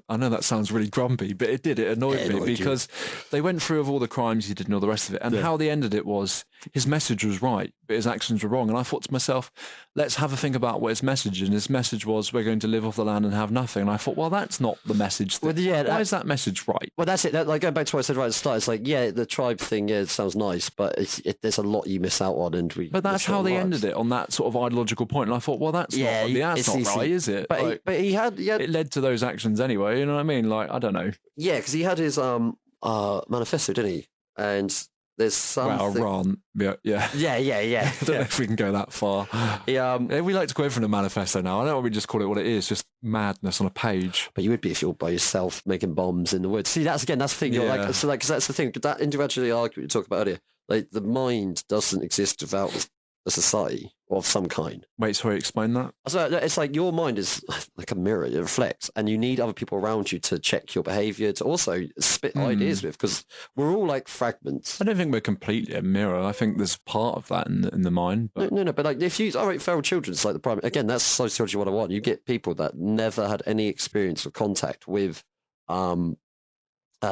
I know that sounds really grumpy, but it annoyed me because they went through of all the crimes he did and all the rest of it. And how they ended it was his message was right, but his actions were wrong. And I thought to myself, let's have a think about what his message is. And his message was, we're going to live off the land and have nothing. And I thought, well, that's not the message. Why is that message right? Well, that's it. Like going back to what I said right at the start, it's like, the tribe thing, it sounds nice, but there's a lot you miss out on. But that's how they ended it, on that sort of ideological point. And I thought, well, that's not right, is it? But he had it led to those actions anyway, you know what I mean? Like, I don't know. Yeah, because he had his manifesto, didn't he? And there's something... Well, yeah. I don't know if we can go that far. We like to quote from the manifesto now. I don't want we just call it what it is, just madness on a page. But you would be if you're by yourself making bombs in the woods. See, that's the thing. You're because that's the thing. That individuality argument you talked about earlier. Like the mind doesn't exist without a society of some kind. Wait, sorry, explain that. So it's like your mind is like a mirror; it reflects, and you need other people around you to check your behaviour, to also spit ideas with, because we're all like fragments. I don't think we're completely a mirror. I think there's part of that in the mind. But... No. But like, if you feral children, it's like the primary. Again, that's sociology 101. You get people that never had any experience or contact with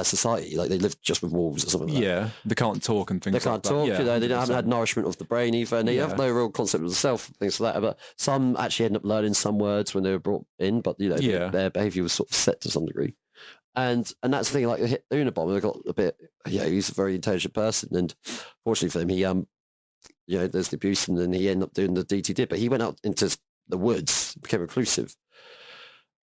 society, like they live just with wolves or something like that. Yeah, they can't talk and things like that. They can't talk, they haven't had nourishment of the brain either, and they have no real concept of the self, things like that. But some actually end up learning some words when they were brought in, but their behaviour was sort of set to some degree. And that's the thing, like the Unabomber, they got a bit, he's a very intelligent person, and fortunately for him, he, there's the abuse, and then he ended up doing the deed he did, but he went out into the woods, became reclusive,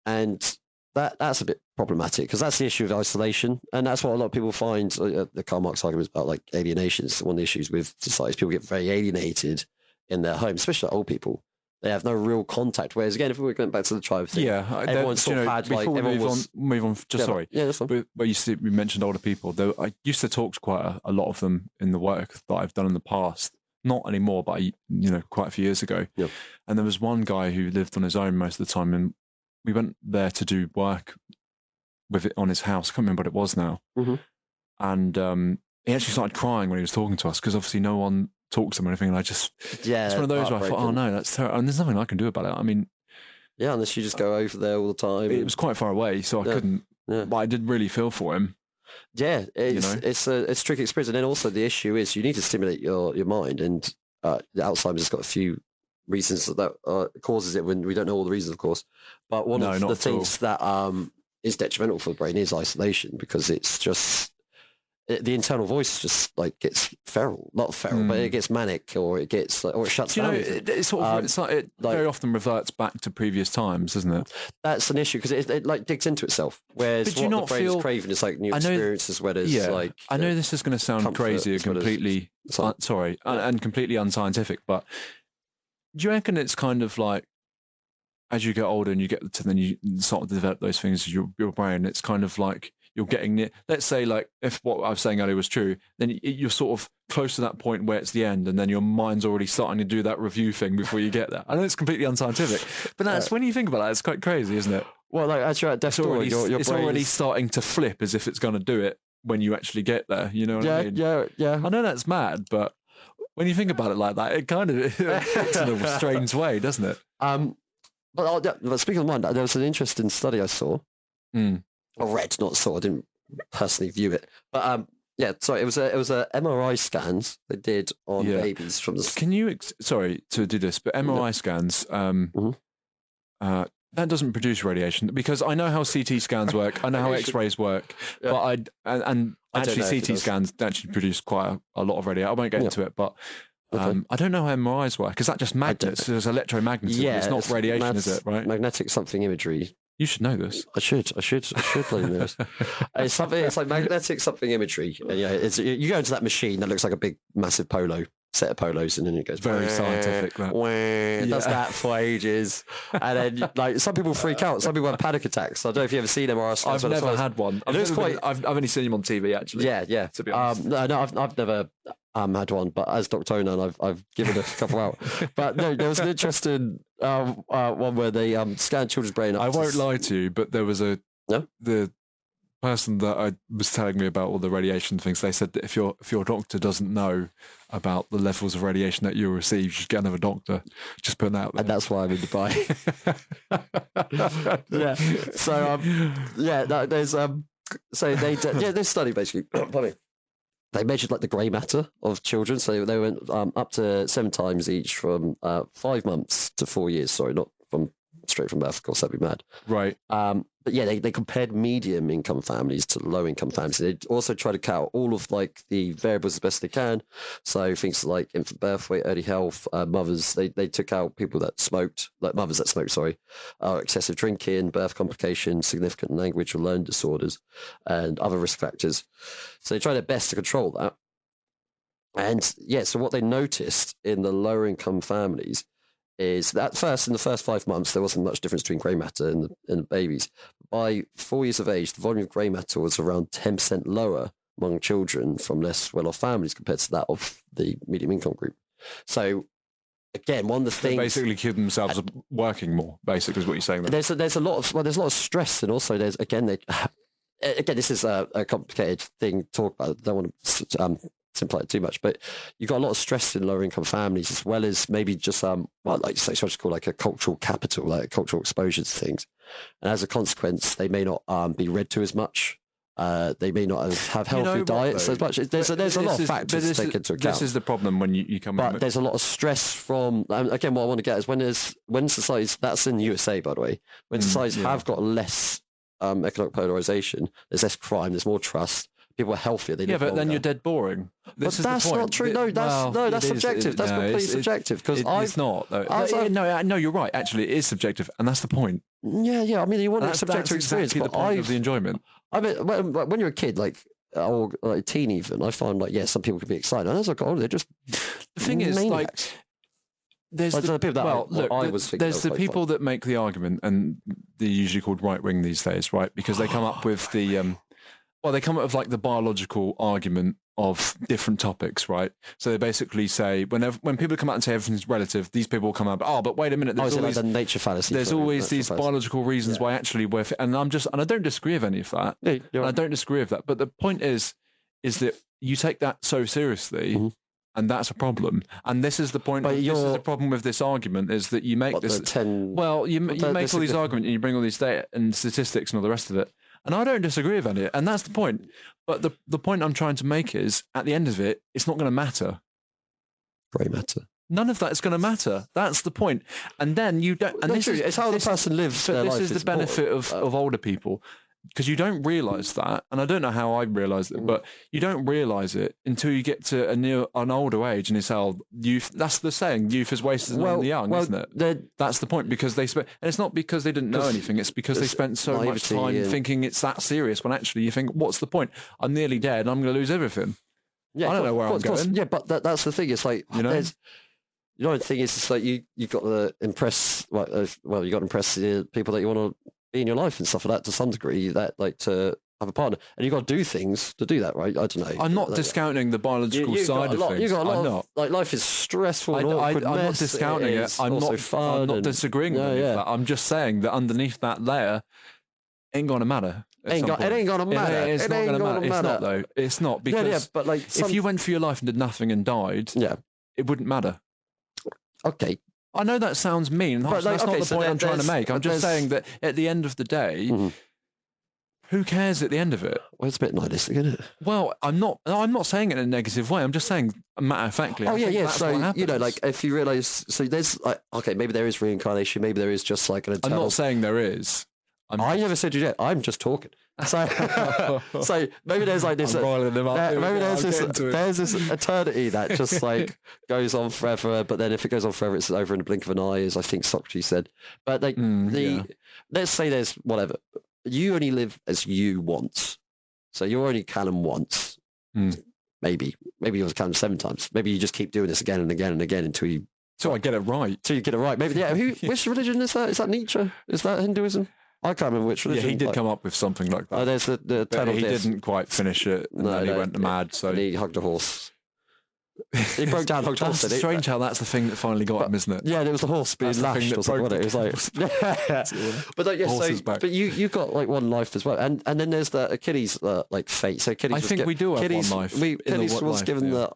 and that's a bit problematic because that's the issue of isolation, and that's what a lot of people find. The Karl Marx argument about like alienation is one of the issues with society. People get very alienated in their homes, especially old people. They have no real contact. Whereas again, if we went back to the tribe thing, everyone sort of had like everyone was move on. Just sorry, that's fine. But we mentioned older people. I used to talk to quite a lot of them in the work that I've done in the past. Not anymore, but quite a few years ago. Yeah. And there was one guy who lived on his own most of the time, and we went there to do work with it on his house. I can't remember what it was now. Mm-hmm. And he actually started crying when he was talking to us because obviously no one talks to him or anything. And it's one of those where I thought, oh no, that's terrible. And there's nothing I can do about it. I mean, unless you just go over there all the time. It was quite far away, so I couldn't. Yeah. But I did really feel for him. Yeah, it's a tricky experience, and then also the issue is you need to stimulate your mind, and Alzheimer's has got a few reasons that causes it when we don't know all the reasons, of course. But one of the things that is detrimental for the brain is isolation, because it's just the internal voice just like gets feral, not feral, but it gets manic, or it gets or it shuts down. It very often reverts back to previous times, doesn't it? That's an issue because it like digs into itself. Whereas what the brain is craving is like new experiences, where there's like. I know this is going to sound crazy and completely and completely unscientific, but do you reckon it's kind of like as you get older and you get to then you start to develop those things in your brain, it's kind of like you're getting near, let's say like if what I was saying earlier was true, then you're sort of close to that point where it's the end, and then your mind's already starting to do that review thing before you get there. I know it's completely unscientific, but that's when you think about it, it's quite crazy, isn't it? Well, like as you're at death's door, it's already starting to flip as if it's going to do it when you actually get there. You know what I mean? Yeah. I know that's mad, but when you think about it like that, it kind of it's in a strange way, doesn't it? But speaking of mind, there was an interesting study I saw. Or read, not saw. I didn't personally view it, but it was a MRI scans they did on babies from the. Can you sorry to do this, but MRI scans that doesn't produce radiation, because I know how CT scans work, I know how X-rays work, but actually CT scans actually produce quite a lot of radiation. I won't get into it, but. I don't know how MRIs work. Is that just magnets? There's electromagnetism. Yeah, it's not radiation, is it? Right? Magnetic something imagery. You should know this. I should play this. It's like magnetic something imagery. And you go into that machine that looks like a big, massive set of polos, and then it goes very scientific. It does that for ages, and then like some people freak out. Some people have panic attacks. I don't know if you've ever seen MRI scans. I've never had one. I've only seen them on TV actually. Yeah. To be honest, no, I've never. Had one, but as Dr Onan, I've given a couple out. But no, there was an interesting one where they scanned children's brain. I won't lie to you, but there was the person that I was telling me about all the radiation things. They said that if your doctor doesn't know about the levels of radiation that you'll receive, you should get another doctor. Just putting that out there. And that's why I'm in Dubai. So there's so they this study basically. Pardon me. They measured like the grey matter of children, so they went up to 7 times each from 5 months to 4 years. Sorry, not from straight from birth. Of course, that'd be mad. Right. But yeah, they compared medium income families to low income families. They also tried to count all of like the variables as best they can. So things like infant birth weight, early health, mothers. They took out people that smoked, like mothers that smoked. Sorry, excessive drinking, birth complications, significant language or learning disorders, and other risk factors. So they tried their best to control that. And so what they noticed in the lower income families is that in the first 5 months, there wasn't much difference between grey matter and the babies. By 4 years of age, the volume of grey matter was around 10% lower among children from less well-off families compared to that of the medium income group. So again, one of the things... They basically keep themselves working more, basically, is what you're saying. There's a lot of stress, and also there's, again, this is a complicated thing to talk about. I don't want to simplify it too much, but you've got a lot of stress in lower income families, as well as maybe just like you say, so called like a cultural capital, like cultural exposure to things, and as a consequence, they may not be read to as much. They may not have healthy diets as much. There's a lot of factors to take into account. This is the problem when you come. But there's a lot of stress from. Again, what I want to get is when societies. That's in the USA, by the way. When societies have got less economic polarization, there's less crime, there's more trust. people are healthier. They Yeah, live but then longer. you're dead boring. This is that's the point. not true. No, that's subjective. That's completely subjective. Because it's not. Though. No, you're right. Actually, it is subjective, and that's the point. Yeah. I mean, you want a subjective experience, exactly but the point of the enjoyment. I mean, when you're a kid, or like a teen, even I find some people can be excited, and as I got older, they're just the thing is maniacs. There's the people that there's the people that make the argument, and they're usually called right wing these days, right? Because they come up with the they come up with like the biological argument of different topics, right? So they basically say when people come out and say everything's relative, these people will come up. Oh, but wait a minute, there's always the nature fallacy. There's always these biological reasons why actually and I don't disagree with any of that. I don't disagree with that. But the point is that you take that so seriously. Mm-hmm. And that's a problem. And this is the point. This is the problem with this argument is that you make this. You make all these arguments and you bring all these data and statistics and all the rest of it. And I don't disagree with any. And that's the point. But the point I'm trying to make is, at the end of it, it's not going to matter. Great matter. None of that is going to matter. That's the point. And then you don't. And it's how the person lives their life. This is the benefit of older people. Because you don't realise that, and I don't know how I realised it, but you don't realise it until you get to an older age, and it's youth. That's the saying: youth is wasted on the young, isn't it? That's the point, because and it's not because they didn't know anything; it's because they spent so much time thinking it's that serious. When actually, you think, what's the point? I'm nearly dead. I'm going to lose everything. Yeah, I don't know where I'm going. Yeah, but that's the thing. It's like the thing is, it's like you've got to impress. You got to impress the people that you want to be in your life and stuff like that to some degree, that to have a partner, and you've got to do things to do that, right? I don't know. I'm not discounting the biological side of things. You've got a lot of, life is stressful and awkward. I'm not discounting it. I'm not disagreeing with that. I'm just saying that underneath that layer ain't going to matter. It ain't going to matter. It's not going to matter. It's not, though. It's not, because but if you went through your life and did nothing and died, it wouldn't matter. Okay. I know that sounds mean. That's not the point I'm trying to make. I'm just saying that at the end of the day, who cares at the end of it? Well, it's a bit nihilistic, isn't it? Well, I'm not saying it in a negative way. I'm just saying matter of factly. So, if you realise, so there's maybe there is reincarnation, maybe there is just like an eternal... I'm not saying there is. I never said you did. I'm just talking. So, so maybe there's like this. Maybe there's this eternity that just like goes on forever. But then if it goes on forever, it's over in the blink of an eye, as I think Socrates said. But let's say there's whatever. You only live as you once. So you're only Callum once. Maybe you're Callum 7 times. Maybe you just keep doing this again and again and again until you. I get it right. Till you get it right. Maybe which religion is that? Is that Nietzsche? Is that Hinduism? I can't remember which religion. Yeah, he did come up with something like that. There's the eternal he didn't quite finish it, and then he went mad. So he hugged a horse. He broke down, hugged a horse. It's strange how that's the thing that finally got him, isn't it? Yeah, there was the horse being lashed or something. It was like, but you got like one life as well, and then there's the Achilles fate. So Achilles. I think we do have one life. Achilles was given the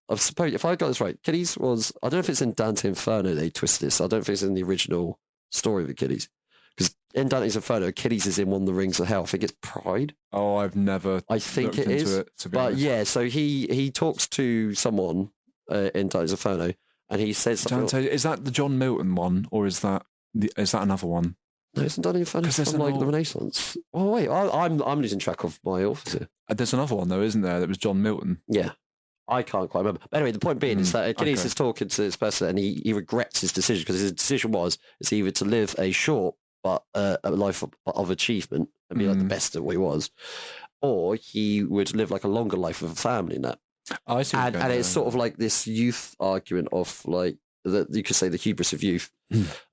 I suppose if I got this right, Achilles was. I don't know if it's in Dante Inferno they twist this. I don't think it's in the original story of Achilles. Because in Dante's Inferno, Achilles is in one of the rings of hell. I think it's Pride. Oh, I've never. I think it is. Honest. So he talks to someone in Dante's Inferno, and he says something. Is that the John Milton one, or is that another one? No, isn't Dante's Inferno from the Renaissance? Oh wait, I'm losing track of my authors here. There's another one though, isn't there? That was John Milton. Yeah. I can't quite remember. But anyway, the point being is that Achilles is talking to this person, and he regrets his decision, because his decision was either to live a short but a life of achievement and be like the best at what he was, or he would live like a longer life with a family in that. I see. And it's sort of like this youth argument of like you could say the hubris of youth.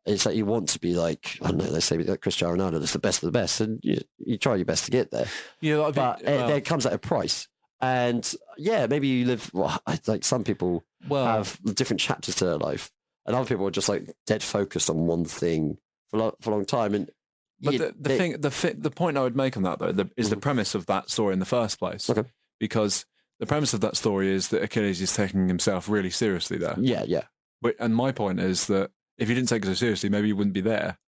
It's like you want to be like, I don't know, let's say like Cristiano Ronaldo, that's the best of the best, and you try your best to get there. Yeah, but it comes at a price. And maybe you live like some people have different chapters to their life, and other people are just like dead focused on one thing for a long time. And the point I would make on that though is the premise of that story in the first place. Okay. Because the premise of that story is that Achilles is taking himself really seriously there. Yeah. And my point is that if he didn't take it so seriously, maybe he wouldn't be there.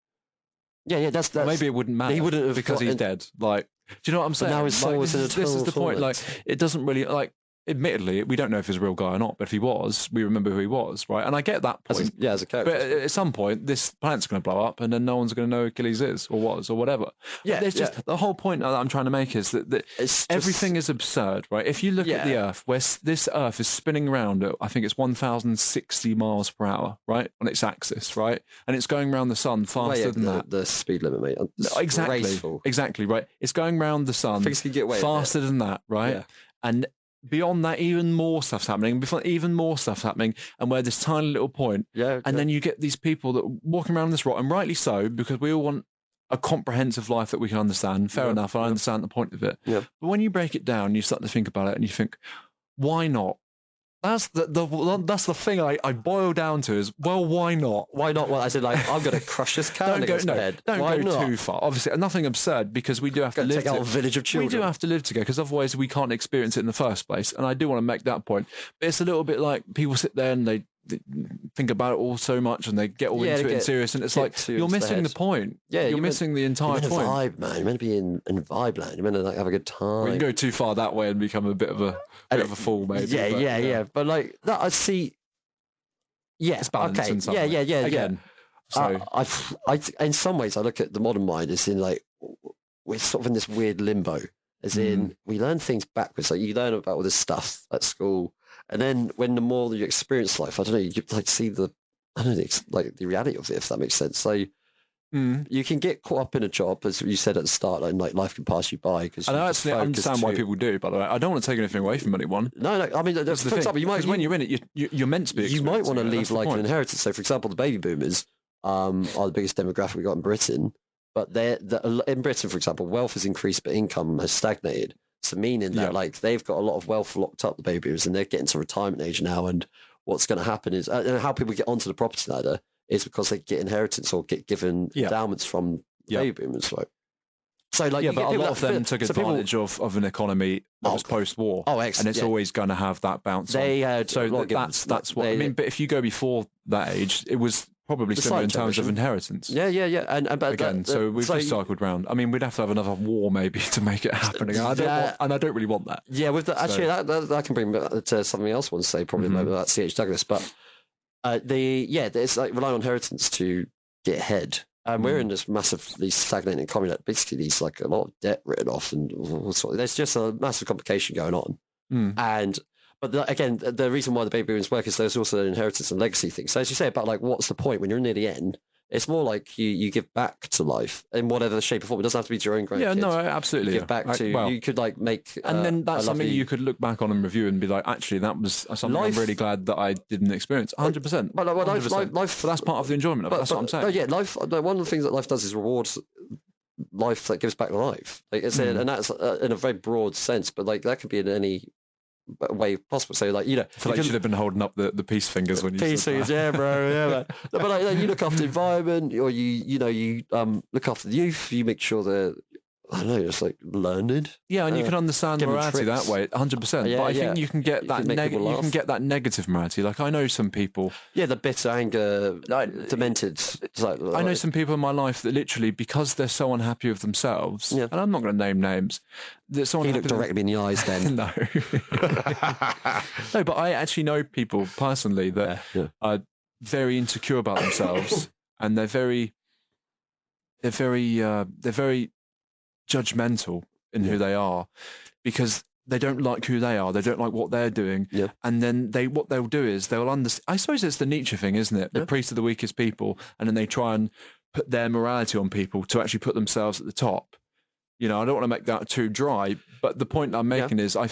Yeah. That's maybe it wouldn't matter. He wouldn't have because he's dead. Like, do you know what I'm saying? But now his soul is an eternal this is the point. Like, it doesn't really like. admittedly, we don't know if he's a real guy or not, but if he was, we remember who he was, right? And I get that point. As a character. But at some point, this planet's going to blow up, and then no one's going to know who Achilles is or was or whatever. Yeah, there's just the whole point that I'm trying to make is that everything is absurd, right? If you look at the Earth, where this Earth is spinning around at, I think it's 1,060 miles per hour, right, on its axis, right, and it's going around the sun faster than that. The speed limit, mate. Exactly, right. It's going around the sun faster than that, right, and beyond that, even more stuff's happening. And we're this tiny little point. And then you get these people that are walking around this rock, and rightly so, because we all want a comprehensive life that we can understand. Fair enough, I understand the point of it. But when you break it down, you start to think about it, and you think, why not? That's the thing I boil down to is, well, why not? Why not? Well, I said, like, I'm going to crush this can against my head. Don't go too far. Obviously, nothing absurd, because we do have to live. Take out a village of children. We do have to live together, because otherwise we can't experience it in the first place. And I do want to make that point. But it's a little bit like people sit there and they think about it all so much, and they get all into it and serious, and it's like, you're missing the point. You're missing the entire point. Vibe, man. You're meant to be in vibe land. You're meant to like have a good time. We can go too far that way and become a bit of a fool, maybe. But like that, I see. Yeah, it's balanced in some way. Again, so I in some ways I look at the modern mind as in like we're sort of in this weird limbo. As in, we learn things backwards. Like you learn about all this stuff at school, and then when the more you experience life, I don't know, you like see the reality of it, if that makes sense. So you can get caught up in a job, as you said at the start, like life can pass you by. Because I actually understand why people do. By the way, I don't want to take anything away from anyone. No. I mean, that's for example, because when you're in it, you're meant to be. You might want to leave like an inheritance. So, for example, the baby boomers are the biggest demographic we got in Britain. But in Britain, for example, wealth has increased, but income has stagnated. So meaning that like they've got a lot of wealth locked up, the baby boomers, and they're getting to retirement age now. And what's going to happen is, and how people get onto the property ladder is because they get inheritance or get given endowments from baby boomers, right? So like, but a lot of them took advantage of an economy that was post-war. And it's always going to have that bounce. They had that's what I mean. But if you go before that age, it was probably similar in terms of inheritance. Yeah. And again, so we've just cycled round. I mean, we'd have to have another war maybe to make it happen again. I don't really want that. Yeah, actually, that can bring me to something else I want to say, probably about C.H. Douglas. But it's like relying on inheritance to get ahead. And we're in this massively stagnating economy that basically needs like a lot of debt written off, and there's just a massive complication going on. But again, the reason why the baby boomers work is there's also an inheritance and legacy thing. So as you say about like, what's the point when you're near the end? It's more like you give back to life in whatever shape or form. It doesn't have to be to your own grandkids. Yeah, no, absolutely. You give back to, you could like make... and then that's something you could look back on and review and be like, actually, that was something I'm really glad that I didn't experience. 100%. But that's part of the enjoyment of it. That's what I'm saying. Yeah, life. One of the things that life does is rewards life that gives back life. Like it's and that's in a very broad sense, but like that could be in any way possible. So like, you know, I feel like you should have been holding up the peace fingers when you peace said fingers, yeah, bro, yeah, man. But like you look after the environment, or you look after the youth. You make sure they're, I don't know, just like learned. Yeah, and you can understand morality that way, 100%. But I think you can get that you can get that negative morality. Like I know some people. Yeah, the bitter, anger, demented. I know some people in my life that literally, because they're so unhappy with themselves, and I'm not going to name names. That someone he looked directly in the eyes then. No. No, but I actually know people personally that are very insecure about themselves, and they're very judgmental in who they are, because they don't like who they are. They don't like what they're doing. Yeah. And then what they'll do is they'll understand. I suppose it's the Nietzsche thing, isn't it? The priest of the weakest people, and then they try and put their morality on people to actually put themselves at the top. You know, I don't want to make that too dry, but the point I'm making is I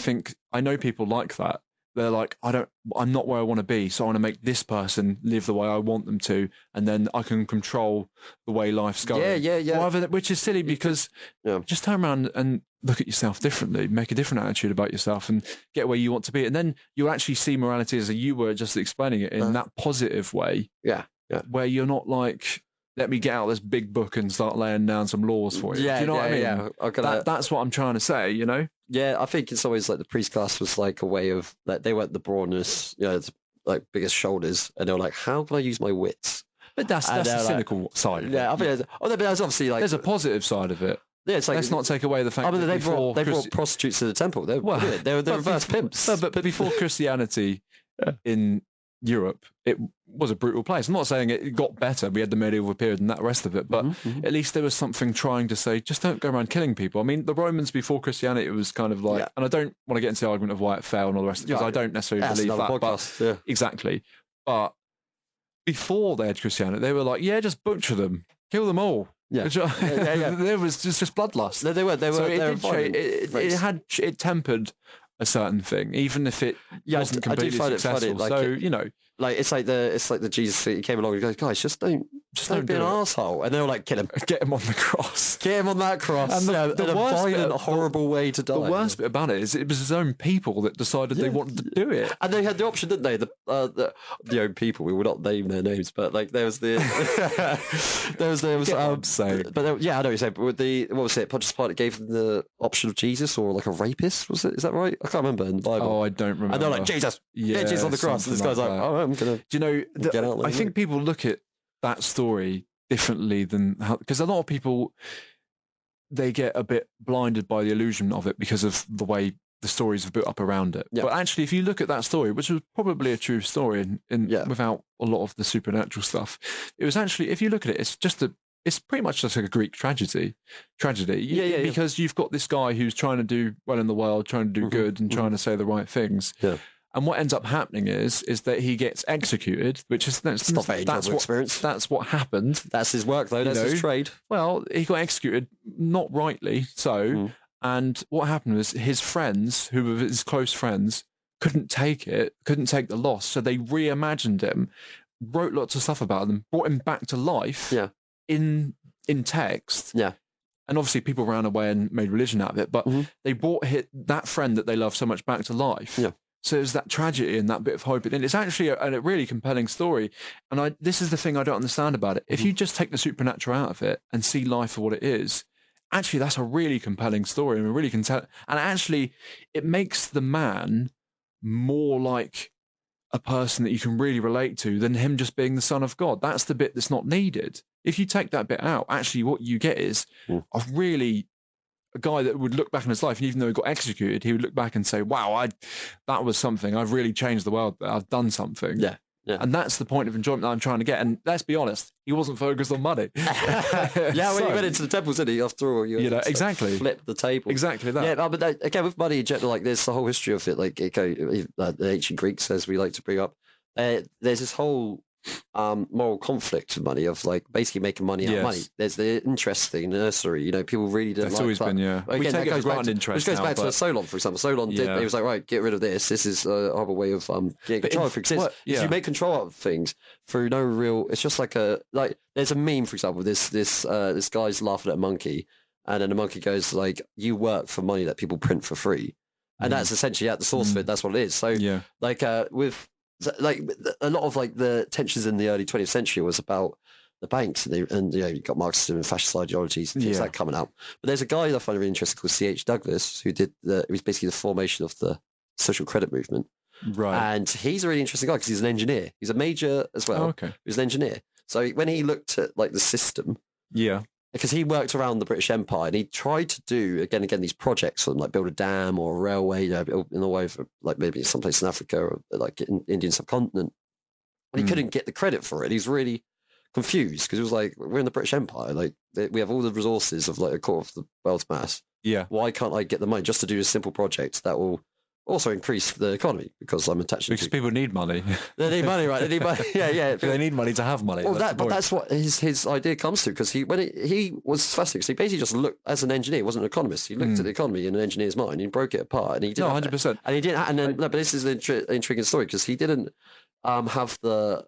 know people like that. They're like, I'm not where I want to be, so I want to make this person live the way I want them to, and then I can control the way life's going. Yeah. Which is silly, because just turn around and look at yourself differently, make a different attitude about yourself, and get where you want to be. And then you'll actually see morality as you were just explaining it in that positive way. Yeah. Where you're not like, let me get out this big book and start laying down some laws for you. Do you know what I mean? Yeah. That's what I'm trying to say, you know? Yeah, I think it's always like the priest class was like a way of, like, they weren't the broadness, like biggest shoulders, and they were like, how can I use my wits? But that's the cynical side of it. Yeah, I think there's obviously like... There's a positive side of it. Yeah, it's like, let's not take away the fact that they before brought prostitutes to the temple. They're brilliant. They're reverse pimps. No, but before Christianity in Europe, it was a brutal place. I'm not saying it got better. We had the medieval period and that rest of it, but at least there was something trying to say, just don't go around killing people. I mean, the Romans before Christianity, it was kind of like, and I don't want to get into the argument of why it fell and all the rest of it, because I don't necessarily believe that. But, exactly. But before they had Christianity, they were like, just butcher them, kill them all. Yeah. There was just bloodlust. No, they were. So it tempered a certain thing, even if it wasn't completely successful. So like it's like the Jesus thing. He came along and goes, guys, just don't be an asshole. And they were like, kill him, get him on the cross, get him on that cross. And the violent, horrible way to die. The worst bit about it is it was his own people that decided they wanted to do it, and they had the option, didn't they? The own people. We will not name their names, but like there was the there was I know what you're saying. But with what was it? Pontius Pilate gave them the option of Jesus or like a rapist. Was it? Is that right? I can't remember in the Bible. Oh, I don't remember. And they're like, Jesus, get Jesus on the cross. And this guy's like, oh, I'm gonna. Do you know? I think people look at that story differently than how, because a lot of people, they get a bit blinded by the illusion of it because of the way the stories have built up around it. But actually, if you look at that story, which was probably a true story without a lot of the supernatural stuff, it was actually, if you look at it, it's pretty much just like a Greek tragedy. Because you've got this guy who's trying to do well in the world, trying to do good and trying to say the right things. Yeah. And what ends up happening is that he gets executed, which is that's not very enjoyable experience. That's what happened. That's his work, though. That's his trade. Well, he got executed, not rightly so. And what happened was his friends, who were his close friends, couldn't take the loss. So they reimagined him, wrote lots of stuff about them, brought him back to life in text. Yeah. And obviously people ran away and made religion out of it. But they brought that friend that they loved so much back to life. Yeah. So there's that tragedy and that bit of hope. And it's actually a really compelling story. And this is the thing I don't understand about it. If you just take the supernatural out of it and see life for what it is, actually that's a really compelling story and and actually it makes the man more like a person that you can really relate to than him just being the son of God. That's the bit that's not needed. If you take that bit out, actually what you get is a guy that would look back on his life, and even though he got executed, he would look back and say, wow, that was something. I've really changed the world. I've done something. Yeah. And that's the point of enjoyment that I'm trying to get. And let's be honest, he wasn't focused on money. When he went into the temples, didn't he? After all, exactly. Flip the table. Exactly that. Yeah, but again, with money in general, like there's the whole history of it. Like the ancient Greeks, as we like to bring up, there's this whole moral conflict of money, of like basically making money out of money. There's the interest thing, nursery. People really don't. That's always been, Again, we take it for granted interest. Which goes back to Solon, for example. Solon did. He was like, right, get rid of this. This is a horrible way of getting control of things. If you make control of things through no real, it's just like there's a meme, for example. This guy's laughing at a monkey, and then the monkey goes like, "You work for money that people print for free," and that's essentially at the source of it. That's what it is. So with a lot of like the tensions in the early 20th century was about the banks, and you got Marxism and fascist ideologies and things like coming out. But there's a guy that I find really interesting called C.H. Douglas, who it was basically the formation of the social credit movement. Right. And he's a really interesting guy because he's an engineer. He's a major as well. Oh, okay. He's an engineer. So when he looked at like the system, because he worked around the British Empire and he tried to do again these projects on like build a dam or a railway, in the way of like maybe someplace in Africa or like in Indian subcontinent, and he couldn't get the credit for it. He's really confused because it was like, we're in the British Empire, like we have all the resources of like a quarter of the world's mass. Yeah, why can't I get the money just to do a simple project that will also increase the economy because I'm attached because people need money. They need money, right? They need money. Yeah. They need money to have money. Well, that's what his idea comes to, because he was fascinating. So he basically just looked as an engineer, he wasn't an economist. He looked at the economy in an engineer's mind. He broke it apart, and he did 100%. And he didn't. And then, but this is an intriguing story because he didn't have the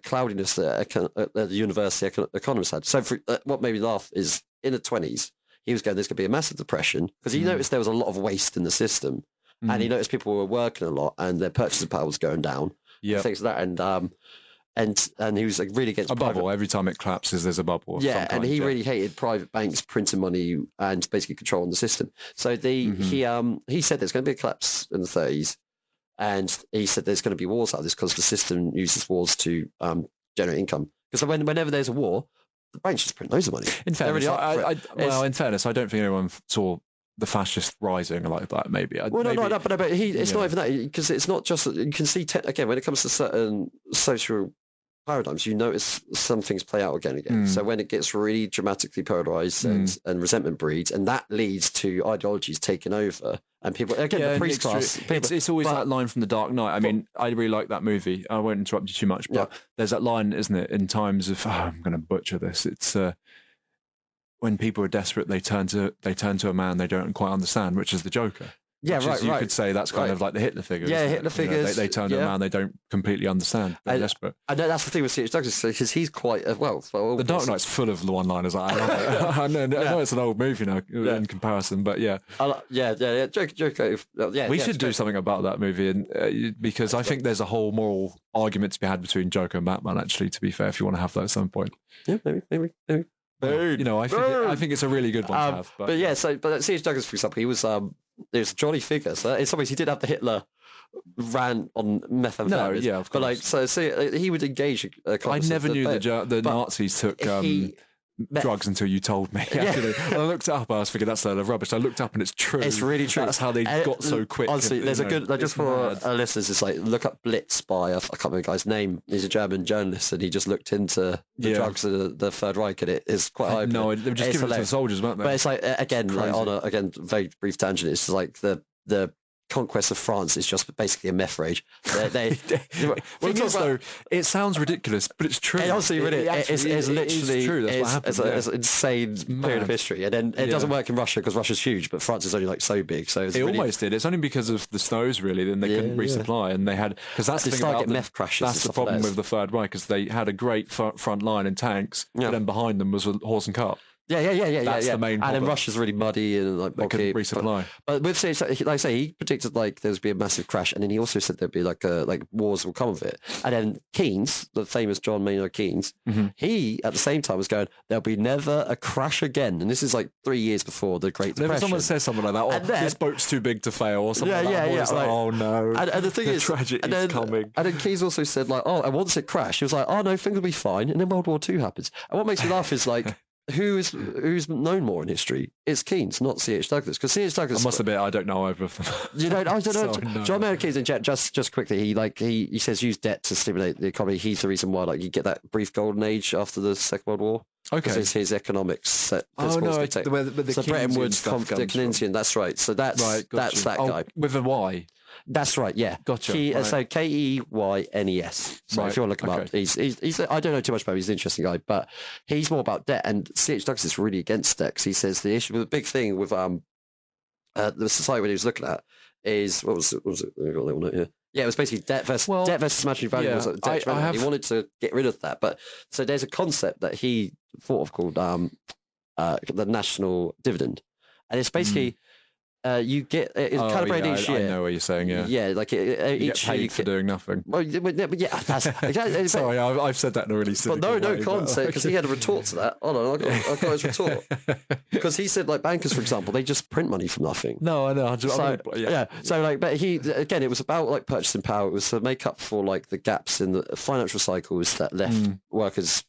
cloudiness that the university economists had. So what made me laugh is in the 1920s. He was going, there's going to be a massive depression, because he noticed there was a lot of waste in the system, and he noticed people were working a lot and their purchasing power was going down. Yeah, things like that, and he was like really against a bubble. Every time it collapses, there's a bubble. Yeah, and he really hated private banks printing money and basically controlling the system. So he said there's going to be a collapse in the 1930s, and he said there's going to be wars out of this because the system uses wars to generate income. Because whenever there's a war, the banks just print loads of money. In fairness, Really in fairness, I don't think anyone saw the fascist rising like that. Maybe. Well, maybe, no, but it's not even that, because it's not just you can see again when it comes to certain social paradigms, you notice some things play out again and again. So when it gets really dramatically polarized and resentment breeds, and that leads to ideologies taking over, and people again the priest class. It's always that line from The Dark Knight. I mean, I really like that movie. I won't interrupt you too much, but there's that line, isn't it? In times of I'm going to butcher this. It's when people are desperate, they turn to a man they don't quite understand, which is the Joker. Yeah, right. You could say that's kind of like the Hitler figure. Yeah, Hitler figures. They turn to a man they don't completely understand. They're desperate. And that's the thing with C.H. Douglas, because he's quite The Dark Knight's full of the one-liners. I love it. I know it's an old movie now in comparison, but yeah. Joker. We should do something about that movie, and because I think there's a whole moral argument to be had between Joker and Batman. Actually, to be fair, if you want to have that at some point. Yeah, maybe. I think it's a really good one to have. But C.H. Douglas, for example, he was there's a jolly figure. So in some ways, he did have the Hitler rant on methamphetamine. No, yeah, of course. But he would engage. I never knew the Nazis took drugs until you told me. Actually, when I looked it up, I was thinking that's a load of rubbish. I looked up and it's true. It's really true. That's how they got so quick. Honestly, there's a good. Just for our listeners, it's like look up Blitz by I can't remember the guy's name. He's a German journalist, and he just looked into the drugs of the Third Reich, and it is quite eye-opening. No, they were just giving it to the soldiers, weren't they? But it's like again, on a very brief tangent. It's like the conquest of France is just basically a meth rage. It sounds ridiculous, but it's true. It honestly, it's literally true. That's what happened. It's an insane period of history, and then it doesn't work in Russia because Russia's huge, but France is only like so big. So it almost did. It's only because of the snows, really. Then they couldn't resupply, and they had because that's the thing about meth crashes. That's the problem with the Third Reich, because they had a great front line in tanks, but then behind them was a horse and cart. Yeah. That's the main problem. And then Russia's really muddy and like they couldn't resupply. But with like I say, he predicted like there would be a massive crash, and then he also said there'd be like wars will come of it. And then Keynes, the famous John Maynard Keynes, he at the same time was going, there'll be never a crash again. And this is like 3 years before the Great Depression. If someone says something like that, this boat's too big to fail, or something like that. Like, oh no! And the thing is, tragedy is coming. And then Keynes also said like, and once it crashed, he was like, oh no, things will be fine. And then World War II happens. And what makes me laugh is like. Who's known more in history? It's Keynes, not C.H. Douglas. Because C.H. Douglas, I must admit, I don't know either of them. You don't? I don't know. No. John Maynard Keynes, just quickly, he says use debt to stimulate the economy. He's the reason why you get that brief golden age after the Second World War. Okay, it's his economics. The Bretton Woods, the Keynesian. That's right. So that's that guy with a Y. That's right, yeah. Gotcha. So Keynes. So if you want to look him up, he's I don't know too much about him. He's an interesting guy, but he's more about debt. And C.H. Douglas is really against debt, because he says the issue, the big thing with the society when he was looking at is what was it? I've got a little note here. Yeah, it was basically debt versus imaginary value. Yeah, he wanted to get rid of that, but so there's a concept that he thought of called the national dividend, and it's basically. You get it's calibrated each year. I know what you're saying. Yeah, like each year you get paid for doing nothing. Well, yeah, that's sorry, I've said that in a really silly way. No concept, because he had a retort to that. Hold on, I got his retort, because he said like bankers, for example, they just print money from nothing. No, I know. So like, but he again, it was about like purchasing power. It was to make up for like the gaps in the financial cycles that left workers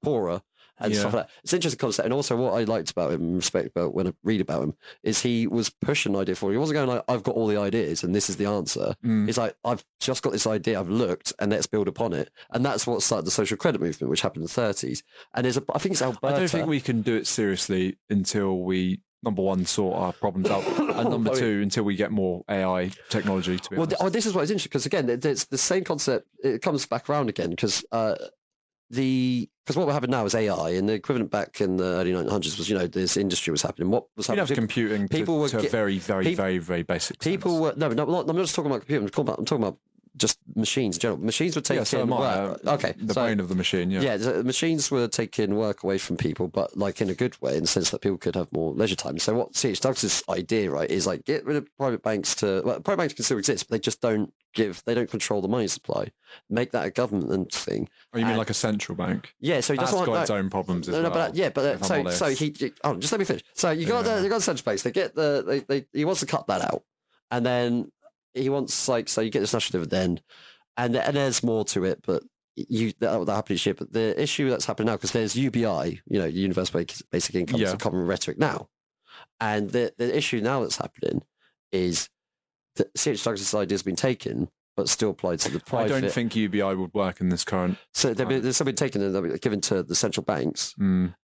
poorer. And stuff like that. It's an interesting concept. And also what I liked about him and respect about when I read about him is he was pushing an idea for him. He wasn't going like, I've got all the ideas and this is the answer. He's like, I've just got this idea, I've looked, and let's build upon it. And that's what started the social credit movement, which happened in the 30s. And I think it's Alberta. I don't think we can do it seriously until we, number one, sort our problems out, and number two, until we get more AI technology to be honest. This is what is interesting, because again, it's the same concept. It comes back around again, because because what we're having now is AI, and the equivalent back in the early 1900s was, this industry was happening. What was happening? You have computing to a very, very, very, very basic sense. People were, I'm not just talking about computing, I'm talking about just machines in general. Machines were taking work. The brain of the machine, machines were taking work away from people, but like in a good way, in the sense that people could have more leisure time. So what C.H. Douglas' idea, right, is like get rid of private banks private banks can still exist, but they just don't control the money supply. Make that a government thing. Oh, you mean like a central bank? Yeah, so he doesn't want its own problems as well. So he just let me finish. So you got the central banks. He wants to cut that out, and then he wants so you get this national dividend, and there's more to it, but that happened this year. But the issue that's happening now, because there's UBI, universal basic income, is a common rhetoric now, and the issue now that's happening is that CH Douglas' idea has been taken, but still applied to the private. I don't think UBI would work in this current. So they've still been taken and they've been given to the central banks.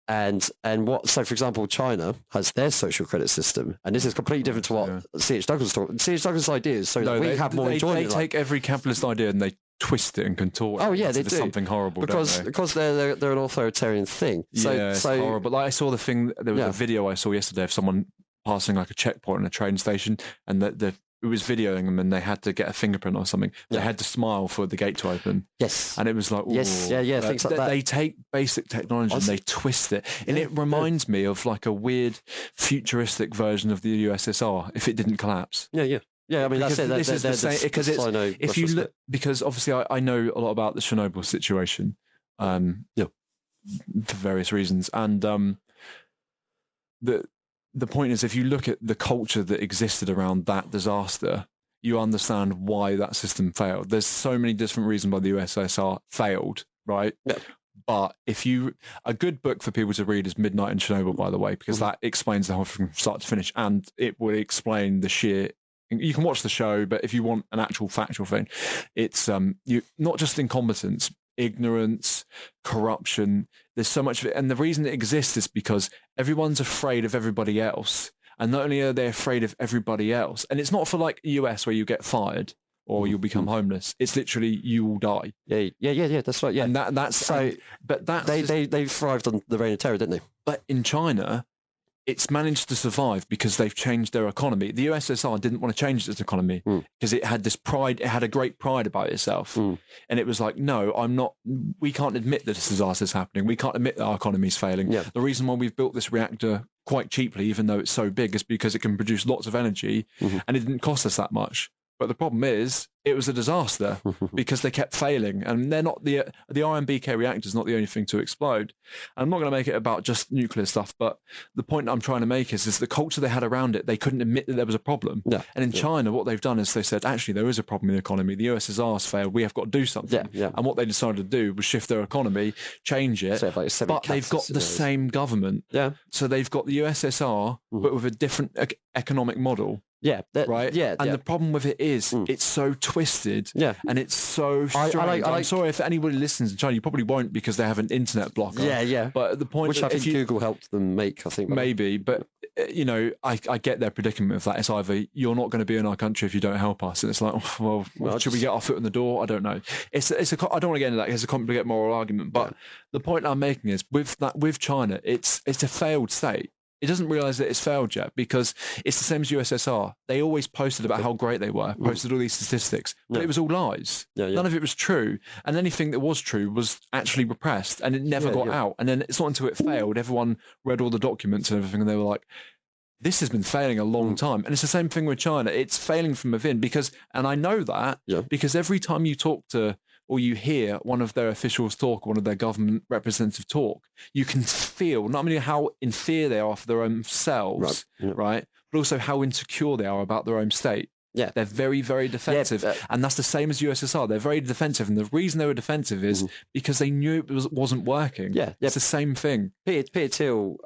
And so for example, China has their social credit system, and this is completely different to what CH Douglas thought. CH Douglas' idea is that we have more enjoyment. They take every capitalist idea and they twist it and contort it. Oh yeah, they do something horrible because they're an authoritarian thing. It's horrible. Like I saw the thing. There was a video I saw yesterday of someone passing like a checkpoint in a train station, and it was videoing them, and they had to get a fingerprint or something. They had to smile for the gate to open. Yes. And it was like, things like that. They take basic technology and they twist it. And it reminds me of like a weird futuristic version of the USSR if it didn't collapse. Yeah, I mean, because that's it. This is the same, because if you look, because obviously I know a lot about the Chernobyl situation, for various reasons. And the point is, if you look at the culture that existed around that disaster, you understand why that system failed. There's so many different reasons why the USSR failed, right? Yeah. But a good book for people to read is Midnight in Chernobyl, by the way, because that explains the whole thing from start to finish, and it will explain the sheer. You can watch the show, but if you want an actual factual thing, it's not just incompetence, ignorance, corruption. There's so much of it. And the reason it exists is because everyone's afraid of everybody else. And not only are they afraid of everybody else, and it's not for like US where you get fired or you'll become homeless. It's literally you will die. Yeah. That's right. Yeah, and that's so. But they thrived on the reign of terror, didn't they? But in China, it's managed to survive because they've changed their economy. The USSR didn't want to change its economy because it had this pride. It had a great pride about itself. And it was like, no, we can't admit that this disaster is happening. We can't admit that our economy is failing. Yeah. The reason why we've built this reactor quite cheaply, even though it's so big, is because it can produce lots of energy and it didn't cost us that much. But the problem is, it was a disaster because they kept failing, and they're not the RMBK reactor is not the only thing to explode. And I'm not going to make it about just nuclear stuff, but the point I'm trying to make is the culture they had around it. They couldn't admit that there was a problem. Yeah. And in China, what they've done is they said, actually, there is a problem in the economy. The USSR's failed. We have got to do something. Yeah. And what they decided to do was shift their economy, change it. So but they've got the same government. Yeah. So they've got the USSR, but with a different economic model. Yeah, right. Yeah, and the problem with it is it's so twisted. Yeah, and it's so strange. I'm sorry if anybody listens in China, you probably won't because they have an internet blocker. Yeah. But the point, which I think Google helped them make, I think maybe. But I get their predicament with that. It's either you're not going to be in our country if you don't help us, and it's like, well, should we get our foot in the door? I don't know. I don't want to get into that. It's a complicated moral argument. But the point I'm making is with China, it's a failed state. It doesn't realise that it's failed yet because it's the same as USSR. They always posted about how great they were, posted all these statistics, but it was all lies. None of it was true. And anything that was true was actually repressed and it never got out. And then it's not until it failed, everyone read all the documents and everything and they were like, this has been failing a long time. And it's the same thing with China. It's failing from within because, and I know that because every time you talk to or you hear one of their officials talk, one of their government representative talk, you can feel not only how in fear they are for their own selves, right, but also how insecure they are about their own state. Yeah. They're very, very defensive. And that's the same as USSR. They're very defensive. And the reason they were defensive is because they knew it wasn't working. Yeah. It's the same thing. Peter Thiel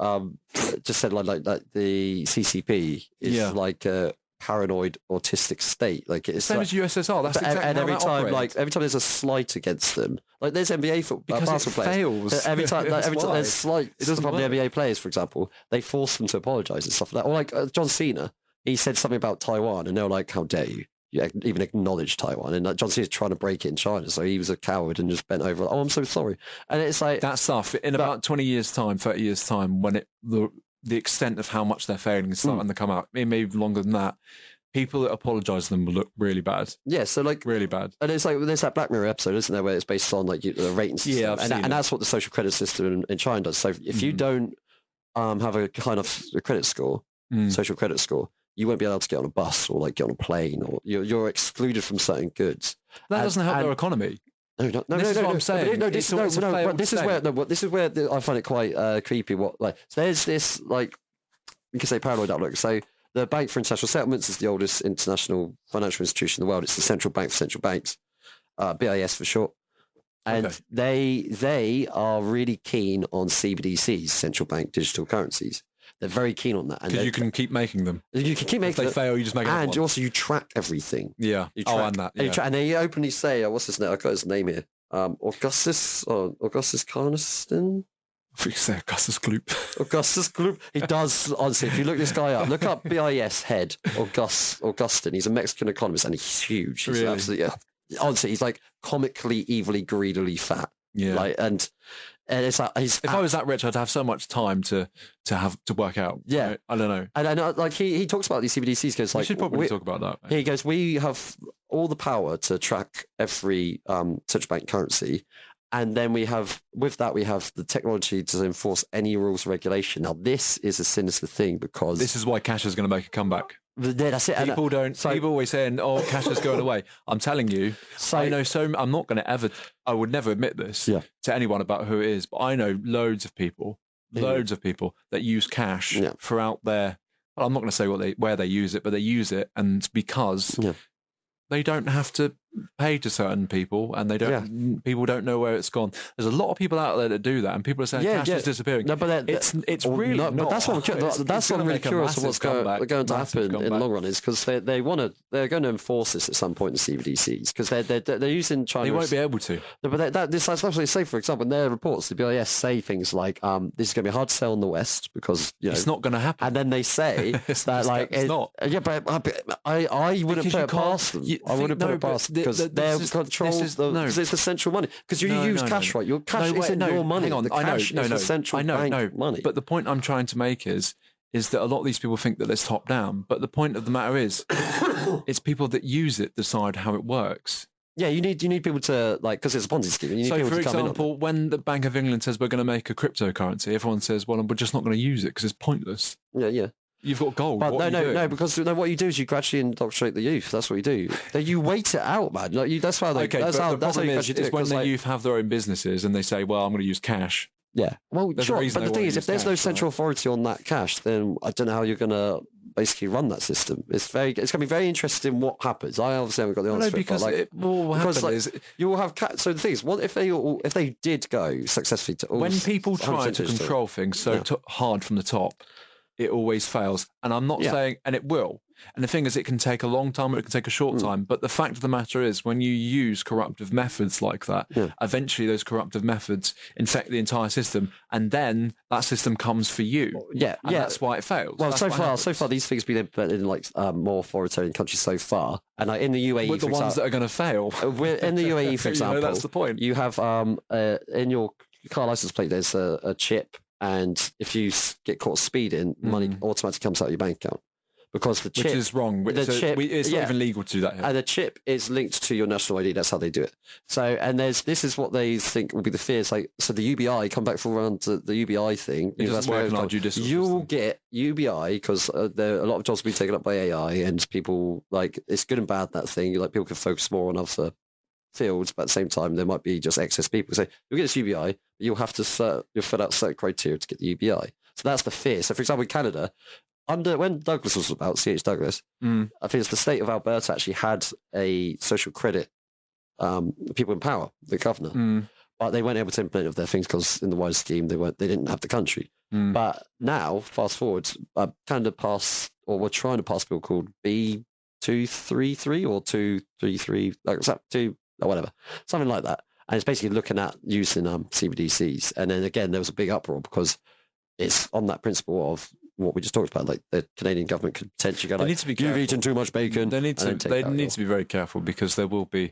just said like the CCP is like a paranoid autistic state, like it's same as USSR. That's exactly and every how time, like every time there's a slight against them, like there's NBA basketball players. Every time there's slight, it doesn't from the NBA players, for example, they force them to apologise and stuff like that. Or like John Cena, he said something about Taiwan, and they were like, "How dare you? You even acknowledge Taiwan?" And John Cena's trying to break it in China, so he was a coward and just bent over. Like, oh, I'm so sorry. And it's like that stuff in about 20 years' time, 30 years' time, when the extent of how much they're failing is starting to come out, maybe longer than that. People that apologise to them will look really bad. Yeah, so like really bad. And it's like there's that Black Mirror episode, isn't there, where it's based on like the rating system, and that's what the social credit system in China does. So if you don't have a kind of a credit score, social credit score, you won't be able to get on a bus or like get on a plane, or you're excluded from certain goods. That doesn't help their economy. No, this is what I'm saying. This is where I find it quite creepy. So there's this like you can say paranoid outlook. So the Bank for International Settlements is the oldest international financial institution in the world. It's the central bank for central banks, BIS for short. And Okay. they are really keen on CBDCs, central bank digital currencies. They're very keen on that. And Because you can keep making them. you can keep If making they it. fail, you just make another And one. also you track everything. Yeah. You track, and that. and, Yeah. and they openly say, what's his name? I got his name here. Augustus Carniston? I think say Augustus Gloop. Augustus Gloop. He does, honestly, if you look this guy up, look up BIS head, Augustin. He's a Mexican economist and he's huge. He's Really? absolutely, honestly, he's like comically, evilly, greedily fat. Yeah. Like, and it's like, if I was that rich, I'd have so much time to work out. Yeah. Right? I don't know. And like he talks about these CBDCs because We like should probably talk about that. he goes, we have all the power to track every central bank currency. And then we have the technology to enforce any rules or regulation. Now, this is a sinister thing because This is why cash is going to make a comeback. that's it. People always saying, "Oh, cash is going away." I'm telling you, I know I'm not going to ever. I would never admit this to anyone about who it is, but I know loads of people that use cash throughout their. Well, I'm not going to say where they use it, but they use it, and because they don't have to pay to certain people, and people don't know where it's gone. There's a lot of people out there that do that, and people are saying cash is disappearing. No, but it's really not. But that's what I'm really curious of what's going to happen in the long run is because they're going to enforce this at some point in CBDCs because they're using China. They won't be able to. No, but that's actually say, for example, in their reports, the BIS say things like, "This is going to be hard to sell in the West because it's not going to happen." And then they say that like it's not. Yeah, but I wouldn't put it past them. I wouldn't put it past them because they're control. Because it's the central money. Because you use cash, right? Your cash isn't your money. Hang on, the cash is the central bank money. But the point I'm trying to make is that a lot of these people think that it's top down. But the point of the matter is, it's people that use it decide how it works. Yeah, you need people to like because it's a Ponzi scheme. You need so, people for to come example, when the Bank of England says we're going to make a cryptocurrency, everyone says, "Well, we're just not going to use it because it's pointless." Yeah. You've got gold. But no, because what you do is you gradually indoctrinate the youth. That's what you do. You wait it out, man. Like that's how they. Okay, that's but how, the that's how problem you is when the youth have their own businesses and they say, "Well, I'm going to use cash." Yeah. Well, There's sure. But the thing is, if there's no central right? authority on that cash, then I don't know how you're going to basically run that system. It's going to be very interesting what happens. I obviously haven't got the answer. No, because what happens is you will have so the thing is, what if they did go successfully to all when people try to control things hard from the top, it always fails. And I'm not saying, and it will. And the thing is, it can take a long time or it can take a short time. But the fact of the matter is, when you use corruptive methods like that, eventually those corruptive methods infect the entire system. And then that system comes for you. And that's why it fails. Well, so far, these things have been implemented in like more authoritarian countries so far. And like, in the UAE, with the ones that are going to fail. In the UAE, for example, that's the point. You have in your car license plate, there's a chip. And if you get caught speeding, money automatically comes out of your bank account. Because the chip... Which is wrong. It's not even legal to do that here. And the chip is linked to your national ID. That's how they do it. So, and this is what they think will be the fears. Like, so the UBI, come back from around to the UBI thing. It doesn't work in our judicial You'll get UBI because a lot of jobs will be taken up by AI and people, like, it's good and bad, that thing. Like, people can focus more on other fields, but at the same time, there might be just excess people. So you'll get this UBI, but you'll have to you'll fill out certain criteria to get the UBI. So that's the fear. So, for example, in Canada, when Douglas was about, C.H. Douglas, I think it's the state of Alberta actually had a social credit, people in power, the governor, but they weren't able to implement of their things because in the wider scheme they didn't have the country. But now, fast forward, Canada passed, or we're trying to pass a bill called B233 or 233, like it's up to or whatever, something like that. And it's basically looking at using CBDCs. And then again, there was a big uproar because it's on that principle of what we just talked about, like the Canadian government could potentially go, you've eaten too much bacon. They need to be very careful because there'll be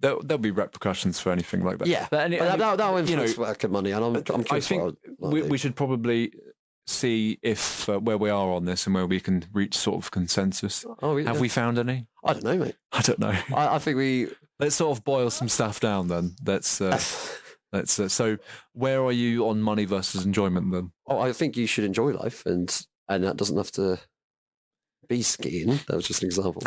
repercussions for anything like that. Yeah, but that'll influence worker money, and I'm curious. I think we should probably see if where we are on this and where we can reach sort of consensus. Have we found any? I don't know, mate. I don't know. I think let's sort of boil some stuff down then. So where are you on money versus enjoyment then? Oh, I think you should enjoy life, and that doesn't have to be skiing. That was just an example.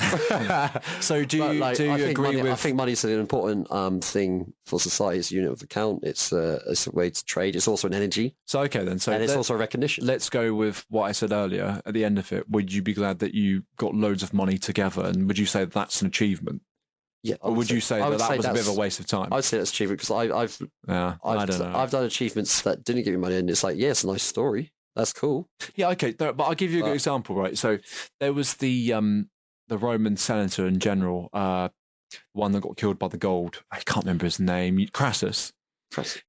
So do you agree with? I think money is an important thing for society. It's a unit of account. It's a way to trade. It's also an energy. So okay then. So and it's also a recognition. Let's go with what I said earlier. At the end of it, would you be glad that you got loads of money together, and would you say that's an achievement? Yeah. Or would you say that was a bit of a waste of time? I'd say that's achievement because I've I don't know. I've done achievements that didn't give me money, and it's like, yeah, it's a nice story. That's cool. Yeah, okay, but I'll give you a good example, right? So there was the Roman senator in general, one that got killed by the gold. I can't remember his name. Crassus.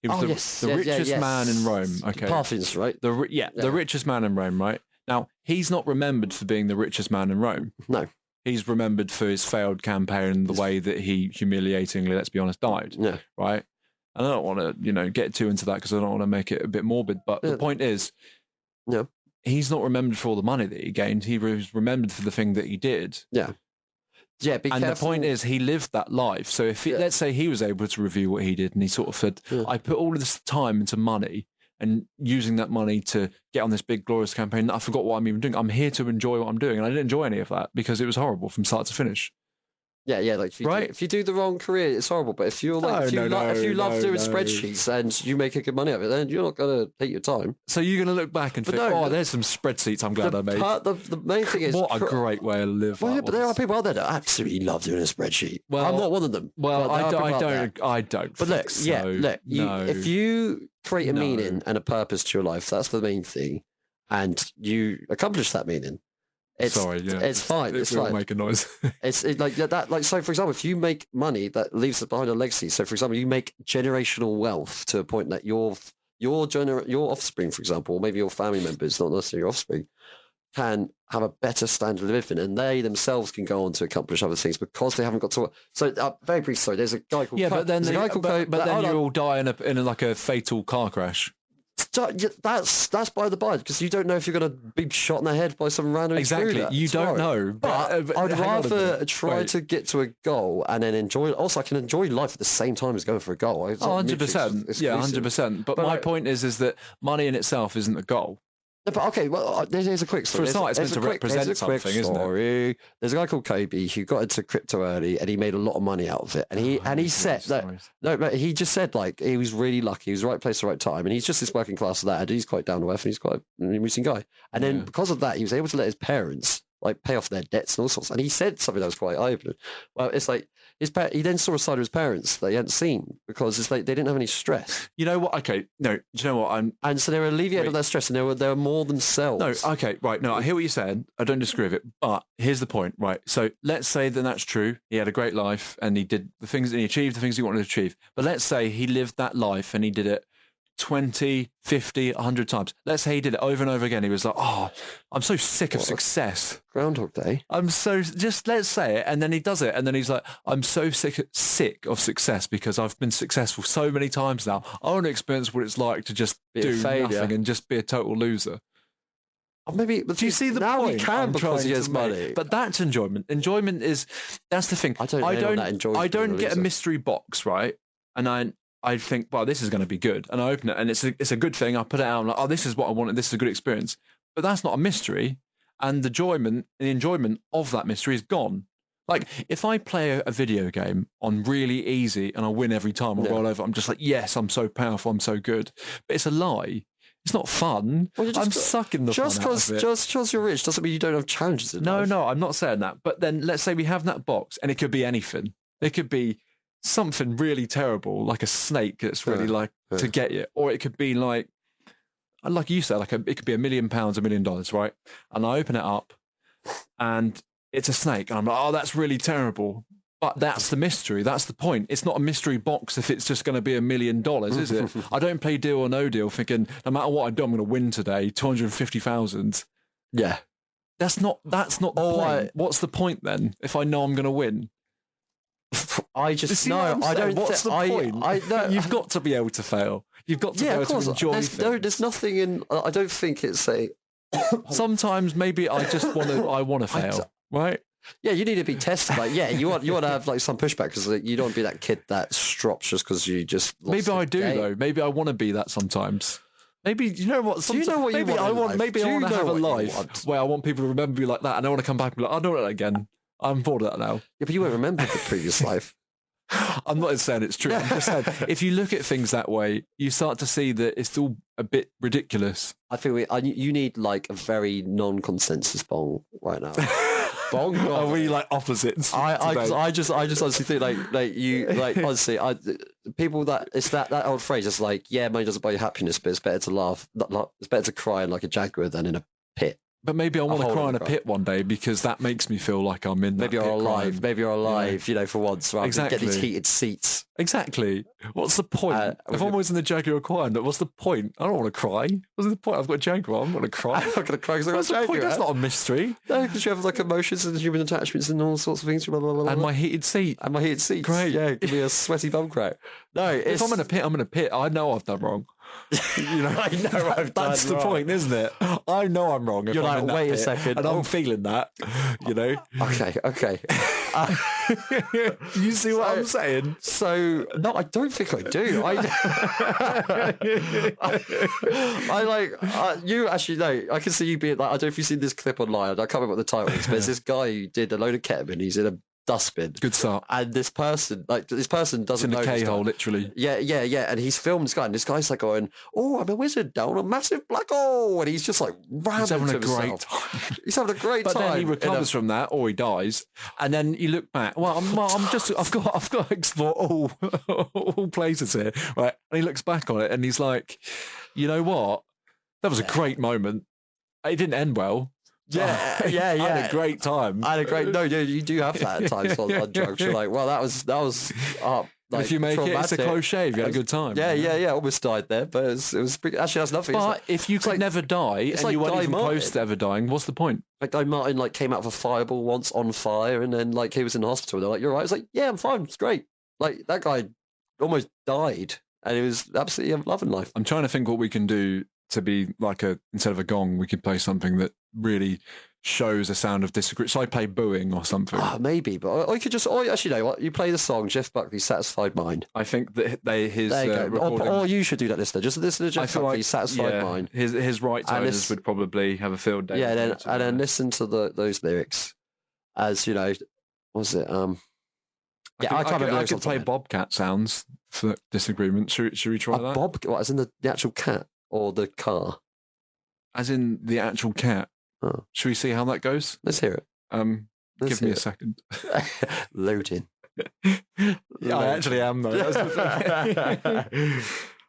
He was the richest man in Rome. Okay, Parthians, right? The richest man in Rome, right? Now he's not remembered for being the richest man in Rome. No. He's remembered for his failed campaign and the way that he humiliatingly, let's be honest, died. Yeah. Right. And I don't want to, get too into that because I don't want to make it a bit morbid. But the point is, he's not remembered for all the money that he gained. He was remembered for the thing that he did. Yeah. Yeah. And the point is, he lived that life. So if let's say he was able to review what he did, and he sort of said, "I put all of this time into money." And using that money to get on this big glorious campaign, I forgot what I'm even doing. I'm here to enjoy what I'm doing, and I didn't enjoy any of that because it was horrible from start to finish. Yeah, like if you do the wrong career, it's horrible. But if you're like, if you love doing spreadsheets and you make a good money out of it, then you're not gonna hate your time. So you're gonna look back and think, there's some spreadsheets I'm glad I made. The main thing is, what a great way to live. Well, yeah, but there are people out there that absolutely love doing a spreadsheet. Well, I'm not one of them. Well, I don't. But look, if you create a meaning and a purpose to your life, that's the main thing, and you accomplish that meaning. It's fine. It's fine. Make a noise. So for example, if you make money that leaves behind a legacy. So for example, you make generational wealth to a point that your offspring, for example, or maybe your family members, not necessarily your offspring, can have a better standard of living, and they themselves can go on to accomplish other things because they haven't got to. So very brief. Sorry, there's a guy called but then you all die in like a fatal car crash. That's by the by, because you don't know if you're going to be shot in the head by some random Exactly, you don't know. But I'd rather try to get to a goal and then enjoy it. Also, I can enjoy life at the same time as going for a goal. 100%. Yeah, 100%. But my point is that money in itself isn't a goal. No, but okay, well, there's a quick story. For a start, it's meant to represent something, isn't it? There's a guy called Kobe who got into crypto early, and he made a lot of money out of it. And he said but he just said like he was really lucky. He was the right place at the right time, and he's just this working class lad. He's quite down to earth, and he's quite an interesting guy. And then because of that, he was able to let his parents like pay off their debts and all sorts. And he said something that was quite eye-opening. Well, it's like he then saw a side of his parents that he hadn't seen because it's like they didn't have any stress. You know what? Okay, no. Do you know what? And so they were alleviated of their stress, and they were more themselves. No, okay, right. No, I hear what you're saying. I don't disagree with it. But here's the point, right? So let's say that that's true. He had a great life, and he did the things, and he achieved the things he wanted to achieve. But let's say he lived that life, and he did it 20, 50, 100 times. Let's say he did it over and over again. He was like, I'm so sick of success. Groundhog Day. Just let's say it. And then he does it. And then he's like, I'm so sick of success because I've been successful so many times now. I want to experience what it's like to just do nothing and just be a total loser. Or maybe, do you see the now point? He can because he has money. But that's enjoyment. Enjoyment that's the thing. I don't get a mystery box, right? And I think, well, this is going to be good. And I open it and it's a good thing. I put it out. I'm like, this is what I wanted. This is a good experience. But that's not a mystery. And the enjoyment of that mystery is gone. Like, if I play a video game on really easy and I win every time I roll over, I'm just like, yes, I'm so powerful. I'm so good. But it's a lie. It's not fun. Well, I'm sucking the fun out of it. Just because you're rich doesn't mean you don't have challenges in life. No, I'm not saying that. But then let's say we have that box and it could be anything. It could be something really terrible, like a snake that's really to get you. Or it could be like you said, it could be £1 million, $1 million, right? And I open it up and it's a snake. And I'm like, that's really terrible. But that's the mystery. That's the point. It's not a mystery box if it's just going to be $1 million, is it? I don't play Deal or No Deal thinking, no matter what I do, I'm going to win today, 250,000. Yeah. That's not the point. What's the point then if I know I'm going to win? I don't. What's the point? You've got to be able to fail. You've got to be able to enjoy things. There's nothing in. I don't think it's a. Sometimes maybe I just want to fail, right? Yeah, you need to be tested. Like, you want to have like some pushback because you don't want to be that kid that strops just because you just. Maybe I do though. Maybe I want to be that sometimes. Maybe you know what? Do you know what maybe you want? Maybe I want to have a life where I want people to remember me like that, and I want to come back and be like, I know that again. I'm bored of that now. Yeah, but you won't remember the previous life. I'm not saying it's true. I'm just saying, if you look at things that way, you start to see that it's all a bit ridiculous. I feel you need like a very non-consensus poll right now. Bon God. Are we like opposites? I just honestly think like you like honestly people that it's that old phrase. It's like, yeah, money doesn't buy you happiness, but it's better to laugh. It's better to cry like a jaguar than in a pit. But maybe I want to cry in a pit one day because that makes me feel like I'm in that Maybe you're pit alive. crying. Maybe you're alive, for once, rather than get these heated seats. Exactly. What's the point? If I'm always in the Jaguar crying, what's the point? I don't want to cry. What's the point? I've got a Jaguar. I'm not going to cry. I'm not going to cry because I've got a Jaguar. Point? That's not a mystery. No, because you have like emotions and human attachments and all sorts of things. Blah, blah, blah, blah. And my heated seat. Great. Yeah, give me a sweaty bum crack. No, if I'm in a pit, I'm in a pit. I know I've done wrong. I know I've done That's the wrong. point, isn't it? I know I'm wrong. You're like, wait a second. And I'm feeling that, Okay. You see what I'm saying? So, no, I don't think I do. You actually know. I can see you being like, I don't know if you've seen this clip online. I can't remember what the title is, but it's this guy who did a load of ketamine. He's in a dustbin. Good start. And this person doesn't know. It's in a K-hole, literally. Yeah. And he's filmed this guy, and this guy's like going, "Oh, I'm a wizard down a massive black hole," and he's just like He's having a great time. He's having a great but time. But then he recovers from that, or he dies, and then you look back. Well, I've got to explore all places here, right? And he looks back on it, and he's like, you know what? That was a great moment. It didn't end well. Yeah. I had a great time. No, you do have that at times on drugs. You're like, well, that was like, if you make traumatic. It's a close shave. You had a good time. Yeah. Almost died there, but it was pretty, actually that's nothing. But if you could never die and you weren't even close to ever dying, what's the point? Like Guy Martin came out of a fireball once on fire, and then he was in the hospital. And they're like, "You're right." I was like, "Yeah, I'm fine. It's great." Like that guy almost died, and he was absolutely loving life. I'm trying to think what we can do to be like instead of a gong, we could play something that really shows a sound of disagreement. So I play booing or something. Maybe, but I could just. Actually, you know what? You play the song Jeff Buckley's "Satisfied Mind." I think that his recording. Or you should do that, listener. Just listen to Jeff Buckley's "Satisfied Mind." His right toners would probably have a field day. Yeah, and then listen to those lyrics, as you know. What was it? I can't remember. I could play Bobcat sounds for disagreement. Should we try that? What, as in the actual cat or the car? As in the actual cat. Oh. Should we see how that goes? Let's hear it. Give me a second. Loading. Yeah, I actually am though.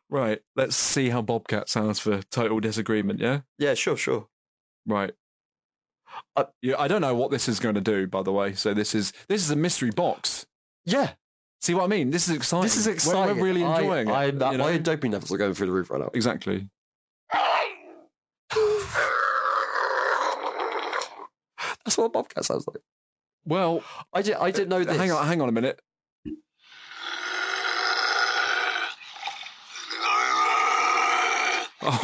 Right. Let's see how Bobcat sounds for total disagreement. Yeah. Yeah. Sure. Right. I don't know what this is going to do, by the way. So this is a mystery box. Yeah. See what I mean? This is exciting. We're really enjoying it. My dopamine levels are going through the roof right now. Exactly. That's what a bobcat sounds like. Well, I didn't know this. Hang on a minute. Oh.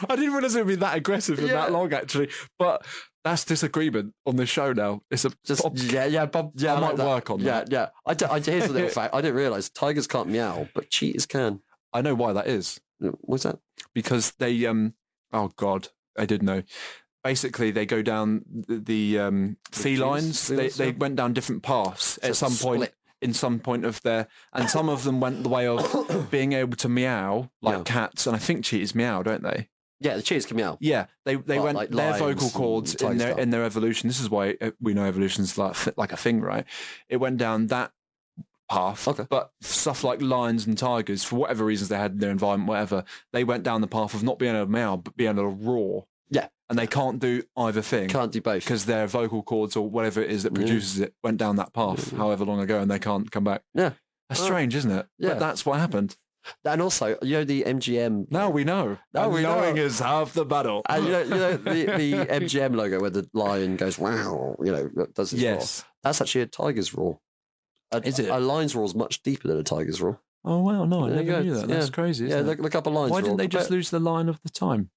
I didn't realize it would be that aggressive and that long, actually. But that's disagreement on this show now. It's a I might work on that. Yeah. Here's a little fact. I didn't realize tigers can't meow, but cheetahs can. I know why that is. What's that? Because they oh God, I did know. Basically, they go down the felines. They went down different paths at some point. In some point of their, and some of them went the way of being able to meow like cats, and I think cheetahs meow, don't they? Yeah, the cheetahs can meow. Yeah, they went like their vocal cords in their evolution. This is why we know evolution's like a thing, right? It went down that path, but stuff like lions and tigers, for whatever reasons they had in their environment, whatever, they went down the path of not being able to meow, but being able to roar. Yeah. And they can't do either thing. Can't do both. Because their vocal cords or whatever it is that produces it went down that path however long ago and they can't come back. Yeah. That's strange, isn't it? Yeah. But that's what happened. And also, the MGM... Now we know. Knowing is half the battle. And the MGM logo where the lion goes, wow, does its roar. That's actually a tiger's roar. Is it? A lion's roar is much deeper than a tiger's roar. Oh, wow, no, I never knew that. That's crazy, isn't it? Look up a lion's roar. Why didn't they just lose the line of the time?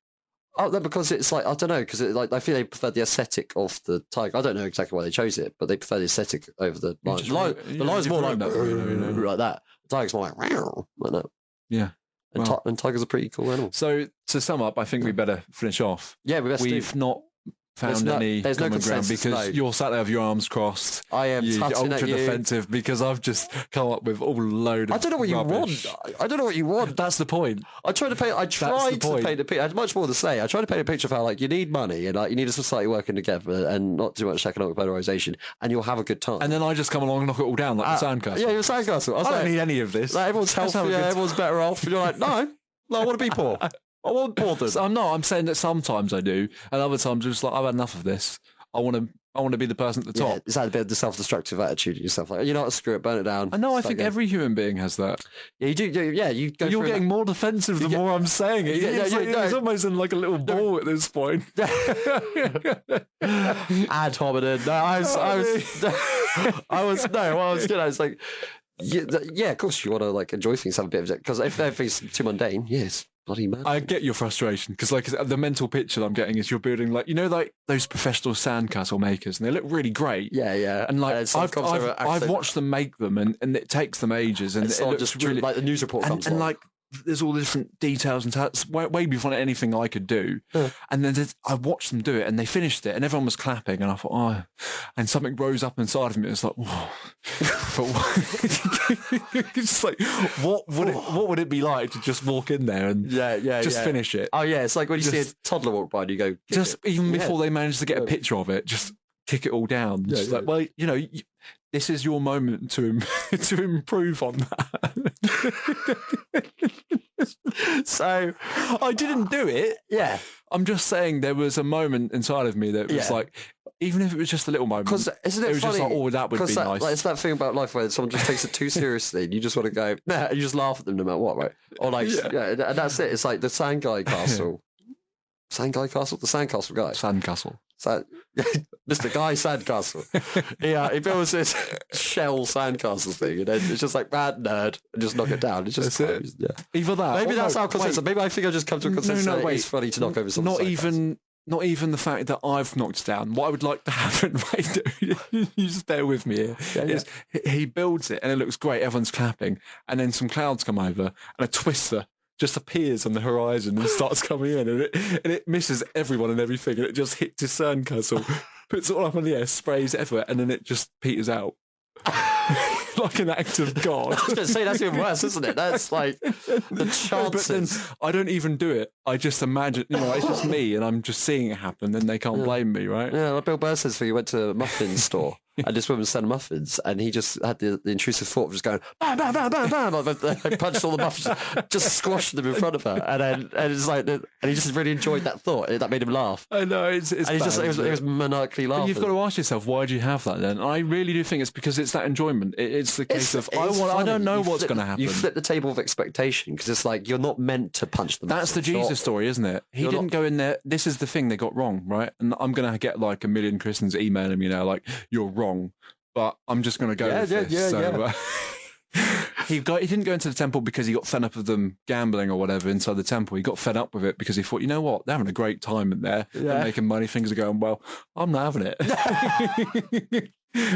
Oh, no, because it's like, I don't know, because I feel they prefer the aesthetic of the tiger. I don't know exactly why they chose it, but they prefer the aesthetic over the lion. The lion's more like that. The tiger's more like that. Yeah. And tigers are pretty cool animals. So to sum up, I think we better finish off. Yeah, we've not found any there's no common ground consensus, because no. you're sat there with your arms crossed. I am You're tutting at ultra you. defensive because I've just come up with all load of I don't know what rubbish. you want. I don't know what you want. That's the point. I tried to paint a picture. I had much more to say. I tried to paint a picture of how, like, you need money and, like, you need a society working together and not too much economic polarization, and you'll have a good time. And then I just come along and knock it all down like the Sandcastle. Yeah, you're Sandcastle. I don't need any of this. Like, everyone's healthier, everyone's better off. And you're like, no, I want to be poor. I want boredom. So I'm saying that sometimes I do, and other times I'm just like, I've had enough of this. I want to be the person at the top. Yeah, is that a bit of the self-destructive attitude in yourself? Like, you know what, screw it, burn it down. I know. I think every human being has that. Yeah, you do. Yeah, you go. You're getting more defensive the more I'm saying it. It's almost in like a little ball at this point. Ad hominem. No, I was like, yeah, of course you want to, like, enjoy things, have a bit of it, because if everything's too mundane, yes, bloody mad. I get your frustration because, like, the mental picture that I'm getting is you're building, like, you know, like those professional sandcastle makers, and they look really great. Yeah. And like I've watched them make them, and it takes them ages, and it looks just really like the news report comes and on. like there's all the different details and way beyond anything I could do. And then I watched them do it, and they finished it, and everyone was clapping, and I thought, oh, and something rose up inside of me. It was like, whoa. But it's like, what would it be like to just walk in there and finish it? Oh yeah, it's like when you see a toddler walk by and you go, even before they manage to get a picture of it, just kick it all down. Like, well, you know, this is your moment to improve on that. So I didn't do it. Yeah. I'm just saying there was a moment inside of me that was like, even if it was just a little moment, because isn't it was funny? Just like, oh, that would be nice. Like, it's that thing about life where someone just takes it too seriously, and you just want to go, nah, and you just laugh at them no matter what, right? Or like, and that's it. It's like the Sandcastle, the Sandcastle guy, Sandcastle. Mr. Guy Sandcastle. Yeah, he builds this shell sandcastle thing, and then it's just like bad nerd, and just knock it down. It's just Either that. Maybe that's our consensus. Maybe I think I just come to a consensus. No, it's funny to knock over something. Not even the fact that I've knocked it down. What I would like to happen, you just bear with me here, is he builds it and it looks great. Everyone's clapping, and then some clouds come over, and a twister just appears on the horizon and starts coming in, and it misses everyone and everything, and it just hits his sandcastle, puts it all up in the air, sprays it everywhere, and then it just peters out. Like an act of God. I was going to say, that's even worse, isn't it? That's like the chances. But then I don't even do it. I just imagine, it's just me, and I'm just seeing it happen. Then they can't blame me, right? Yeah, like Bill Burr says, he went to a muffin store, and this woman sent muffins, and he just had the intrusive thought of just going, bam, bam, bam, bam, bam. Like, they punched all the muffins, just squashed them in front of her. And it's like, and he just really enjoyed that thought. That made him laugh. I know, it's and he was maniacally laughing. But you've got to ask yourself, why do you have that then? I really do think it's because it's that enjoyment. It's the case of, I don't know what's going to happen. You flip the table of expectation, because it's like, you're not meant to punch them. That's the Jesus story, isn't it? He didn't go in there. This is the thing they got wrong, right? And I'm going to get like a million Christians emailing me now, like, you're wrong. But I'm just going to go with this. He didn't go into the temple because he got fed up of them gambling or whatever inside the temple. He got fed up with it because he thought, you know what? They're having a great time in there. They're making money. Things are going well. I'm not having it.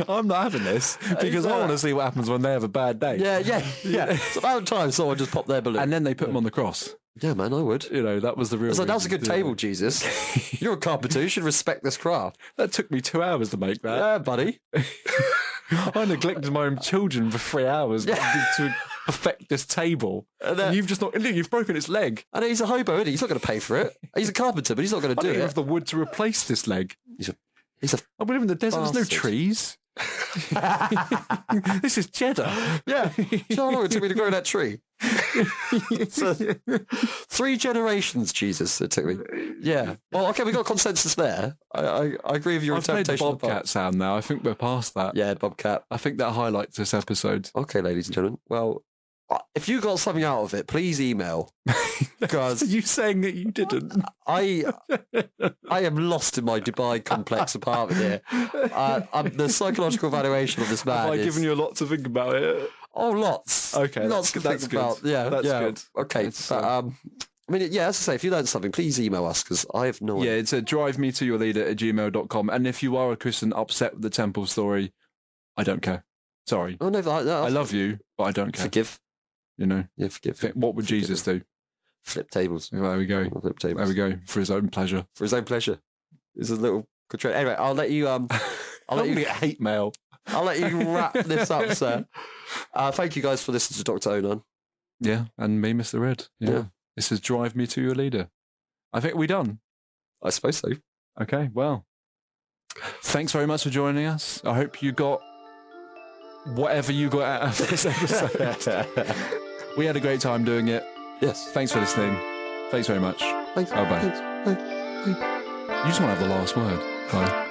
I'm not having this because I want to see what happens when they have a bad day. Yeah. It's about time someone just popped their balloon. And then they put him on the cross. Yeah, man, I would. That was the real. It's like, that was a good table, Jesus. You're a carpenter. You should respect this craft. That took me 2 hours to make that. Yeah, buddy. I neglected my own children for 3 hours to perfect this table. And you've just you've broken its leg. And he's a hobo, isn't he? He's not going to pay for it. He's a carpenter, but he's not going to do it. I don't have the wood to replace this leg. He's a I live in the desert. There's no trees. This is cheddar. Yeah. Do you know how long it took me to grow that tree? 3 generations, Jesus, it took me. Yeah. Well, okay, we got consensus there. I agree with your interpretation. I've played the Bobcat sound now. I think we're past that. Yeah, Bobcat. I think that highlights this episode. Okay, ladies and gentlemen. Well, if you got something out of it, please email. Because are you saying that you didn't? I am lost in my Dubai complex apartment here. The psychological evaluation of this man. Have I given you a lot to think about it? Oh, lots. Okay, lots to think about. Yeah, that's good. Okay, but I mean, as I say, if you learned something, please email us, because I have no idea. Yeah, it's a drivemetoyourleader@gmail.com. And if you are a Christian upset with the temple story, I don't care. Sorry. Oh, no, I love you, but I don't care. Forgive. Yeah, forgive. What would Jesus do? Flip tables. There we go. Flip tables. There we go. For his own pleasure. For his own pleasure. It's a little control. Anyway, I'll let you. I'll let you get hate mail. I'll let you wrap this up, sir. Thank you guys for listening to Dr. Onan. Yeah, and me, Mr. Red. Yeah. This is Drive Me to Your Leader. I think we're done. I suppose so. Okay, well, thanks very much for joining us. I hope you got whatever you got out of this episode. We had a great time doing it. Yes. Thanks for listening. Thanks very much. Thanks. Bye-bye. Thanks. Bye. You just want to have the last word. Bye.